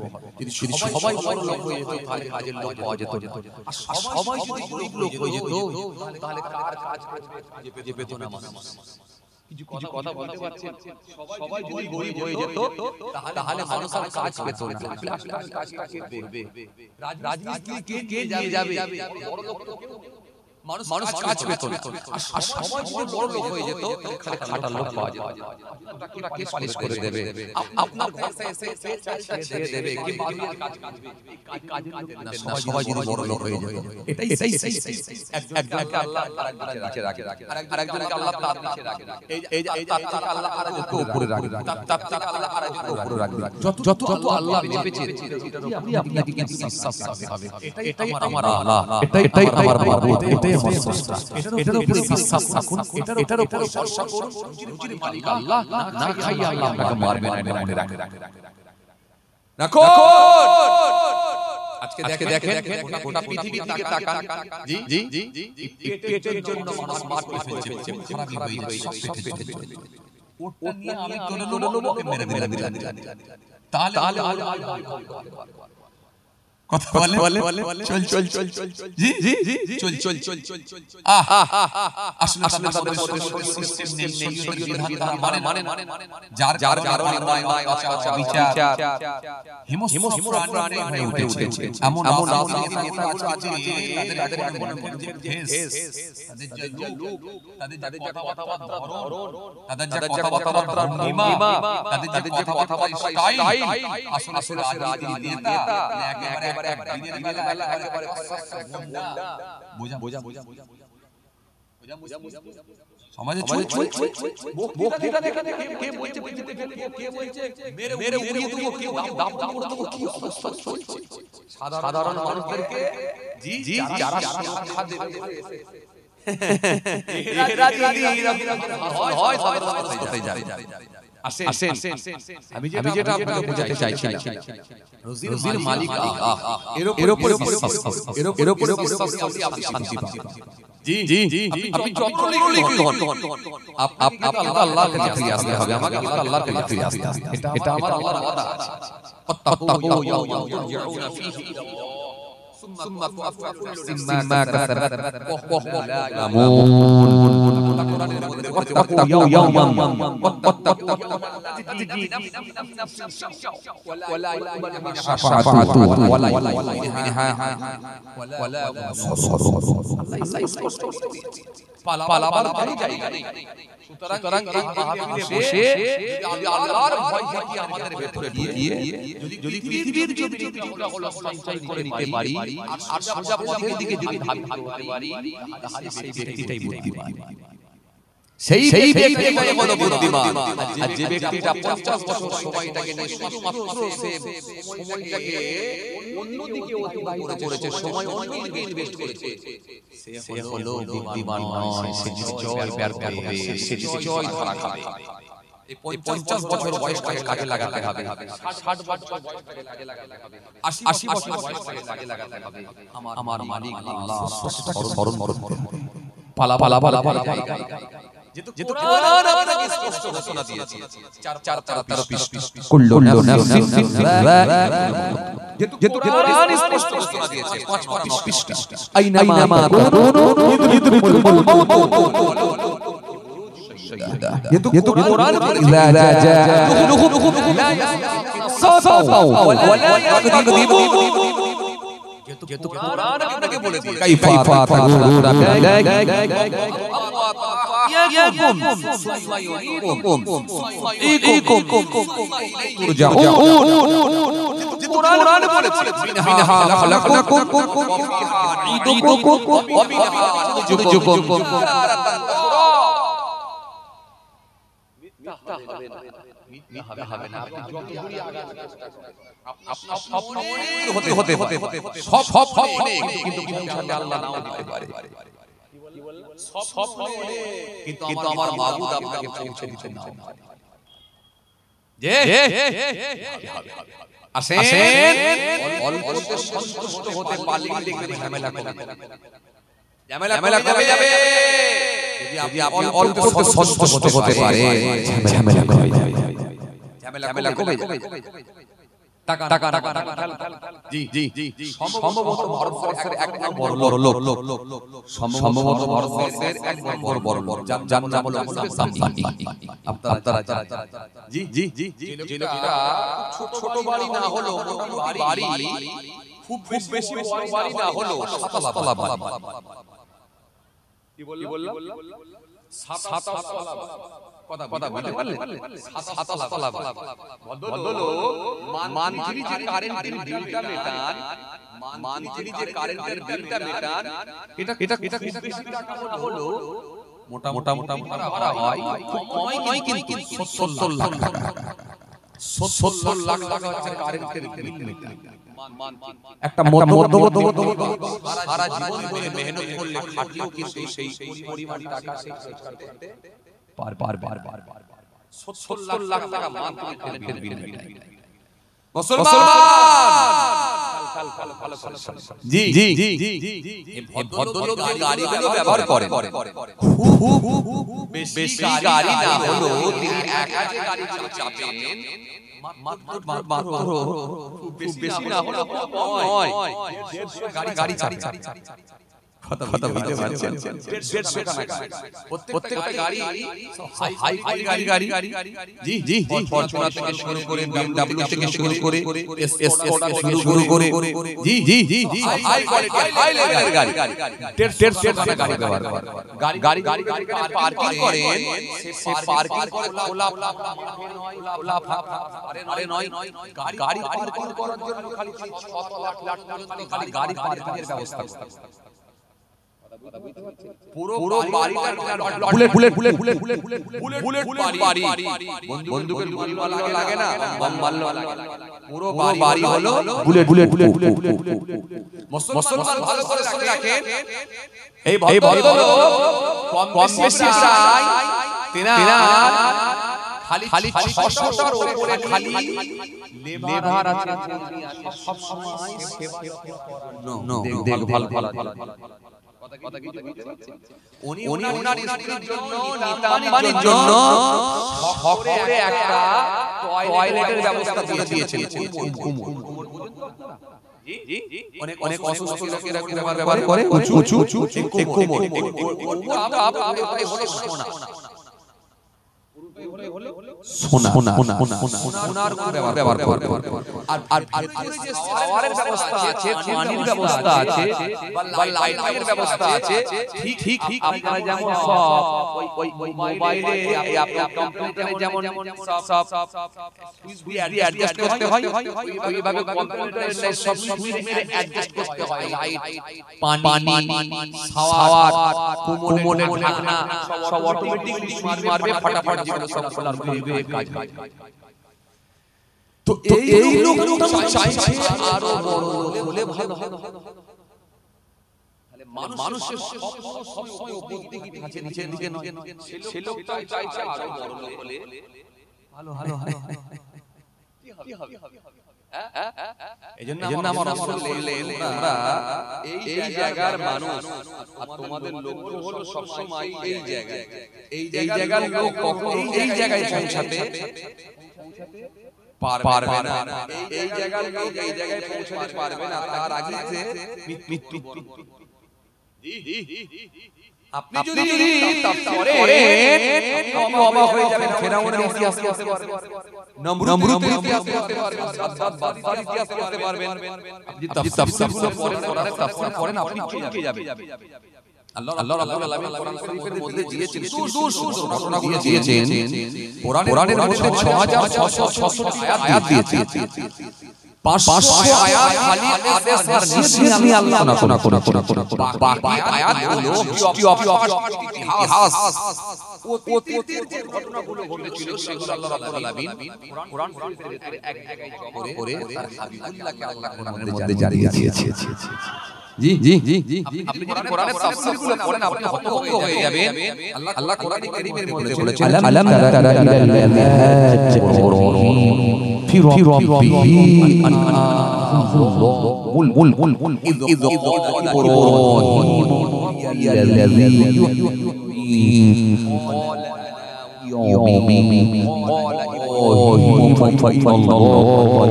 যদি সবাই বড় লোক হয়ে যেত তাহলে কাজের লোক পাওয়া যেত না। আর সবাই যদি গরিব লোক হয়ে যেত তাহলে কার কাজ যে পেত না মানুষ। কিছু কথা বলতে পারছেন? সবাই যদি গরিব হয়ে যেত তাহলে মানুষ আর কাজ পেত না। কাজ কাকে করবে? রাজনীতি কে নিয়ে যাবে? বড় লোক তো মানুষ কাজ পেত না। আর সবাই যদি বড় লোক হয়ে যেত তাহলে খাটার লোক পাওয়া যেত। আপনারা কে পালিশ করে দেবে? আপনার ঘরে এসে চালটা ছেড়ে দেবে কি বাড়ির কাজ করবে? এই কাজের লোক না, সবাই যদি বড় লোক হয়ে যেত। এটাই একজনকে আল্লাহ তার নিচে রাখে আর একজনকে আল্লাহ তার নিচে রাখে। এই যে তার থেকে আল্লাহ আরেকজনকে উপরে রাখে, তার থেকে আল্লাহ আরেকজনকে উপরে রাখে। যত আল্লাহ মেপেছে আপনাকে কিন্তু বিশ্বাস রাখতে হবে। এটাই আমার আল্লাহ, এটাই আমার মাবুদ, এটাই আমার স্রষ্টা। এটার উপরে বিশ্বাস রাখুন, এটার উপরে ভরসা করুন। রুজির মালিক আল্লাহ, না খাইয়ে আল্লাহ আপনাকে মারবে না, এটা মনে রাখুন। আজকে দেখেন গোটা পৃথিবীর দিকে তাকান। জি পেটের জন্য মানুষ মার ফেলছে, খারাপ হয়ে যাচ্ছে সব পেটের জন্য। ওটা নিয়ে আমি তোলে লোকে মেরে দিলাম। তাহলে কথা বলে চল জি চল আসলে সিস্টেম নেই, বিধান মানে যার বিচার হিমস্রোত প্রাণে হয়ে উঠেছে। এমন রাজনীতি নেতাগুলো আছে তাদের মনে তাদের যে লোক, তাদের যে কথাবার্তা ধরন, তাদের যে কথাবার্তা ভঙ্গিমা, তাদের যে কথাবার্তা স্টাইল, আসলে রাজনীতি নেতা একেবারে দিনের বেলা একেবারে বোঝা সমাজে বক্তৃতা দেখে কে বলছে কে বলছে মেরে উড়িয়ে দেবো, কেউ দাম করে দেবো, কি অবস্থা চলছে সাধারণ মানুষদেরকে। জি যারা শিক্ষা দেবে হয় সাধারণ মানুষ হতে যায়। আসেন আমি যেটা আপনাকে বোঝাতে চাইছিলাম, রুজির মালিক আল্লাহ, এর উপরে বিশ্বাস করলে আপনি শান্তি পাবেন। জি আপনি যত লিখি হন আপনাকে আল্লাহর কাছে ফিরে আসতে হবে, আমাকে আল্লাহর কাছে ফিরে আসতে হবে। এটা আমার আল্লাহর ওয়াদা আছে। ফাত্তাকু ইয়াওমান তুরজাউনা ফীহি ইলা আল্লাহ সুম্মা তুওয়াফা কুল্লু নাফসিন মা কাসাবাত ওয়া হুম লা ইয়ালামুন। واتقوا يوما ولا يقبل منها شفاعة ولا يقبل منها ولا পালাবার কোনো জায়গা নেই। সুতরাং এই মাহফিলে বসে আল্লাহর ভয় থেকে আমাদের ভেতরে দিয়ে যদি পৃথিবীর যদি আমরা সঞ্চয় করে নিতে পারি আর সোজা পথের দিকে যদি ধাবিত হতে পারি তাহলে সেই ব্যক্তিটাই বুদ্ধিমান। সেই ব্যক্তিটাই হলো বুদ্ধিমান। আর যে ব্যক্তিটা 50 বছর সময়টাকে নিয়ে শুধুমাত্র সে সময়টাকে অন্যদিকে অতিবাহিত করেছে, সময় অন্যদিকে ইনভেস্ট করেছে, সে হলো বুদ্ধিমান নয়। সে নিশ্চয়ই ব্যর্থ হবে, সে নিশ্চয়ই ধরা খাবে। এই 50 বছর বয়সটাকে কাজে লাগাতে হবে, 60 বছর বয়সটাকে কাজে লাগাতে হবে, 80 বছর বয়সটাকে কাজে লাগাতে হবে। আমার মালিক আল্লাহ স্মরণ করুন। পালা জায়গা যেহেতু কোরআন আপনাকে স্পষ্ট ঘোষণা দিয়েছে, 4 পিস কুল্লু নাফসিন যেহেতু কোরআন স্পষ্ট ঘোষণা দিয়েছে 5 পৃষ্ঠা আইনামা তাকুনু ইউদরিকুমুল মাউত যেহেতু কোরআন ইযা জাআহুম লা ইয়াসাফাউ ওয়ালা ইয়াকদিবু। যেহেতু কোরআন আপনাকে বলে দিয়েছে কাইফা তাকুনুনা ইয়াকুম সুম্মা ইউরীকুম ইকুম তুরজাউন। কোরআন বলেছে মিনহা খালাকনাকুম ওয়া ফিহা নুঈদুকুম ওয়া মিনহা নুখরিজুকুম। মিথ্যা হবে না। আপনি যতগুলি আগার চেষ্টা করেন আপনার স্বপ্ন হতে সব অনেক, কিন্তু পৌঁছাতে আল্লাহ নাও দিতে পারে। কি বললাম? সব অনেক, কিন্তু আমার মাবুদ আপনাকে পৌঁছে দিতে নাও পারে। যে আসেন অল্পতে সন্তুষ্ট হতে পারলে দেখবেন ঝামেলা কমে ঝামেলা কমে যাবে যদি আপনি অল্পতে সন্তুষ্ট হতে পারে ঝামেলা কমে যাবে ঝামেলা কমে যাবে টাকা টাকা টাকা জি জি সম্ভবত ভারতবর্ষের এক নম্বর বড় লোক সম্ভবত ভারতবর্ষের এক নম্বর বড় লোক যার নাম হলো আম্বানি আপনারা জি জি জি যে লোকটা ছোট বাড়ি না হলো বাড়ি খুব বেশি বড় বাড়ি না হলো সাততলা বাড়ি কি বললাম সাততলা কথা বলতে পারলেন সাততলা ভদ্রলোক মান্থলি যে কারেন্টের বিলটা মেটান মান্থলি যে কারেন্টের বিলটা মেটান এটা খুব বেশি টাকা হলো মোটা ভাড়া হয় খুব কমই নয় কিন্তু 70 লাখ টাকা 70 লাখ টাকা হচ্ছে কারেন্টের বিল মেটান একটা মধ্যবিত্ত সারা জীবন ধরে মেহনত করলে খাটলেও কিন্তু সেই পরিমাণ টাকা সেই পার 70 লাখ টাকা মান্থলি কারেন্টের বিল মেটায় মুসলমান জি জি এই ভদ্রলোক যে গাড়িগুলো ব্যবহার করে খুব বেশি গাড়ি না হলো তিনি একা যে গাড়ি চালাবেন মাত্র খুব বেশি না হলো নয় গাড়ি চালাবেন কথা বুঝতে পারছেন 150 টাকা প্রত্যেকটা গাড়ি হাই গাড়ি জি জি ফরচুনার থেকে শুরু করে BMW থেকে শুরু করে এসকর্ট থেকে শুরু করে জি জি জি হাই কোয়ালিটি হাই লেভেলের গাড়ি 150 টাকা গাড়ি ব্যবহার করে গাড়ি পার্কিং করেন সে পার্কিং খোলা আরে নয় গাড়ি পার্কিং করার জন্য খালি 6 লাখ পর্যন্ত খালি গাড়ি পার্কিং এর ব্যবস্থা পুরো বাড়িটা বুলেট বাড়ি বন্দুকের গুলি লাগে না বম মারলো পুরো বাড়ি হলো বুলেট মুসলমান ভালো করে শুনে রাখেন এই ভদ্রলোক কম বেশি চাই তিনার খালি 600 টার উপরে খালি লেবার আছে সব সময় সেবা দেখভাল ভালো কথা কি বুঝতে পারছেন উনি ওনার স্ত্রীর জন্য নিতাম্বানির জন্য শহরে একটা টয়লেটের ব্যবস্থা করে দিয়েছেন অনেক অসুস্থ লোকেরা ব্যবহার করে উঁচু কোমর পুরোটাই হলো সোনার ব্যবহার করে আর যে শাওয়ারের ব্যবস্থা আছে পানির ব্যবস্থা আছে বা লাইটের ব্যবস্থা আছে ঠিক আপনারা যেমন সব ওই মোবাইলে আপনার কম্পিউটারে যেমন সব সুইচ অ্যাডজাস্ট করতে হয় ওইভাবে কম্পিউটারে সব সুইচ মেরে অ্যাডজাস্ট করতে হয় লাইট পানি শাওয়ার কোমরের ঢাকনা সব অটোমেটিক্যালি সুইচ মারবে ফটাফট যেগুলো সব খোলার খুলবে কাজ হয় তো এই লোকটা চাইছে আরো বড় হলে ভালো হবে তাহলে মানুষের সব সময় উপর দিকে থাকে নিচের দিকে নয় সে লোকটা চাইছে আরো বড় হলে ভালো কি হবে এজন্য আমার রাসূল বললেন আমরা এই জায়গার মানুষ আর তোমাদের লক্ষ্য হলো সব সময় এই জায়গার লোক কখনো এই জায়গায় পৌঁছাতে পারবে না এই জায়গার লোক এই জায়গায় পৌঁছাতে পারবে না তার আগে মৃত্যু আপনি যদি তাফসীর করেন আপনি অবাক হয়ে যাবেন ফেরাউনের ইতিহাস পড়তে পারবেন নমরুদের ইতিহাস পড়তে পারবেন সাদ্দাত বাদশার ইতিহাস পড়তে পারবেন আপনি তাফসীরগুলো পড়েন কোরআনের তাফসীর পড়েন আপনি চমকে যাবেন আল্লাহ রাব্বুল আলামিন কোরআন শরীফের মধ্যে দিয়েছেন সুন্দর ঘটনাগুলো দিয়েছেন কোরআনের মধ্যে 6600 আয়াত দিয়েছেন 500 আয়াত খালি আদেশ আর নিষেধ আমি আল্লাহ বাকি আয়াতগুলো ইতিহাস অতীতের যে ঘটনাগুলো ঘটেছিল সেগুলো আল্লাহ রাব্বুল আলামিন কোরআন শরীফের ভিতরে এক জায়গায় জমা করে তার হাবিবুল্লাহকে আল্লাহ কোরআনের মধ্যে জানিয়ে দিয়েছে জি জি জি জি আপনি যদি কোরআনের তাফসীরগুলো পড়েন আপনি হতভম্ব হয়ে যাবেন। আল্লাহ কোরআনে কারীমের মধ্যে বলেছেন আলাম তারা ইলাল্লাযী হাজ্জা ইব্রাহিম ফি রাব্বিহি আন মুল ইয ক্বালা ইব্রাহিম ইলাল্লাযী فإن الله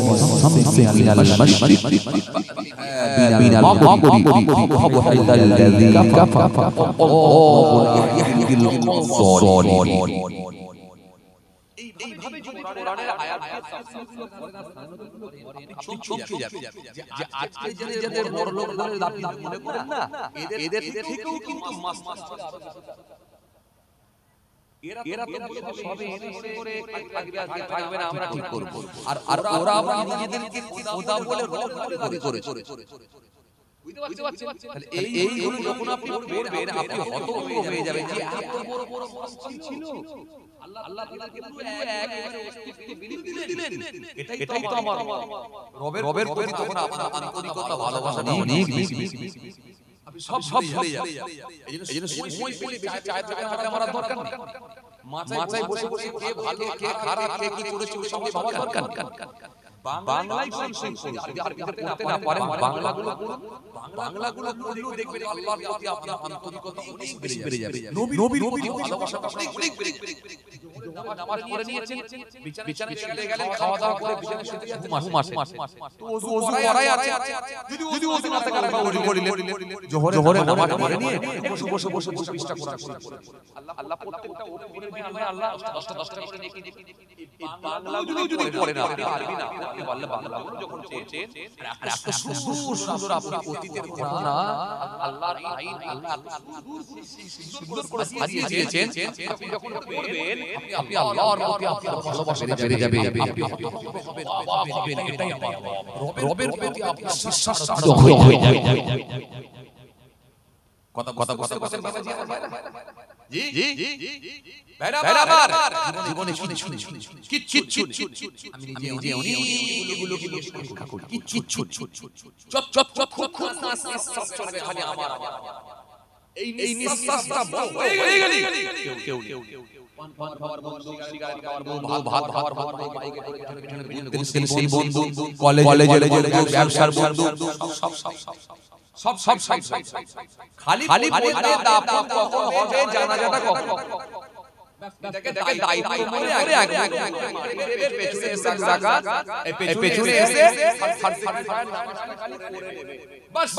يستمسك من المشرق من المغرب فبحث الذي كفر الله يهدي القوم الظالمين এইভাবে যদি কোরআনের আয়াতগুলো তাফসীরগুলো পড়েন আপনি চমকে যাবেন যে আজকে যাদের বড় লোক বলে আপনি মনে করেন না এদের থেকেও কিন্তু মাস্টার এরা তো সবে এসে করে থাকবে না আমরা ঠিক করব আর ওরা আবার নিজেদেরকে খোদা বলে রব বলে করেছে বুঝতে পারছেন তাহলে এইগুলো যখন আপনি পড়বেন আপনি হতভম্ব হয়ে যাবেন যে এত বড় বড় মসজিদ ছিল আল্লাহ তাআলাকে পুরো একেবারে অস্তিত্বে বিলীন দিলেন এটাই তো আমার রবের প্রতি তখন আপনার আন্তরিকতা ভালোবাসাটা অনেক বেশি আপনি সব ভুলে যাবেন এইজন্য সময় পেলে বেশি চায় থেকে আমরা দরকার নেই মাথায় বসে বসে কে ভালো কে খারাপ কে কি করেছে ওই সব ভাবার দরকার বাংলায় কনসেন্ট করুন যদি আরবিতে পড়তে না পারেন বাংলাগুলো পড়লেও দেখবেন আল্লাহর প্রতি আপনার আন্তরিকতা অনেক বেশি বেড়ে যাবে নবীর প্রতি ভালোবাসাটা অনেক বেড়ে যাবে নামাজ পড়ে নিয়েছেন বিছানায় শুয়ে গেলেন খাওয়া দাওয়া করে বিছানায় শুয়ে গেছেন ঘুম আসে তো ওযু করাই আছে যদি ওযু না থাকে আল্লাহ ওযু করিলেন জোহরে নামাজ পড়ে নিয়ে বসে বসে পৃষ্ঠা কোরআন আল্লাহ প্রত্যেকটা ওপরের বিনিময়ে আল্লাহ 10টা করে নেকি বাংলাগুলো যদি পড়েন আপনি আরবি না আপনি বললে বাংলাগুলো যখন চেয়েছেন আর এত সুন্দর আপনি অতীতের ঘটনা আল্লাহর আইন আল্লাহ সুন্দর করে সাজিয়ে দিয়েছেন আপনি যখন পড়বেন আপনি আল্লাহর প্রতি আপনার ভালোবাসাটা বেড়ে যাবে আপনি হবেন এটাই আমার রবের প্রতি আপনার বিশ্বাসটা হয়ে যাবে কথা জি জি ভাইরা আমার জীবনে কিচ্ছু আমি নিজে অনেকগুলো পরীক্ষা করি কিচ্ছু চপ খুব নাস চলবে খালি আমার এই নিঃশ্বাসটা হয়ে গেল কেউ পান খাওয়ার বন্ধু সিগারেট খাওয়ার বন্ধু ভাত খাওয়ার বন্ধু বাইকে করে পিছনে সেই বন্ধু কলেজের বন্ধু ব্যবসার বন্ধু সব খালি বলতে দাফন কখন হবে জানাজাটা কখন এটাকে দায়িত্ব মনে করে আগে পেছনে এসে যাকাত পেছনে এসে নামাজটা খালি করে নেবে বাস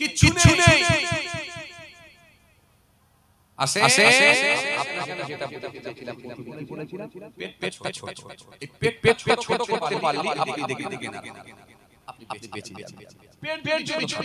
কিচ্ছু নেই আসে আপনার সামনে যেটা বলতে চাইছিলাম পেট ছোট এই পেট ছোট করতে পারলে আপনি দেখে না আপনি বেঁচে পেট যদি ছোট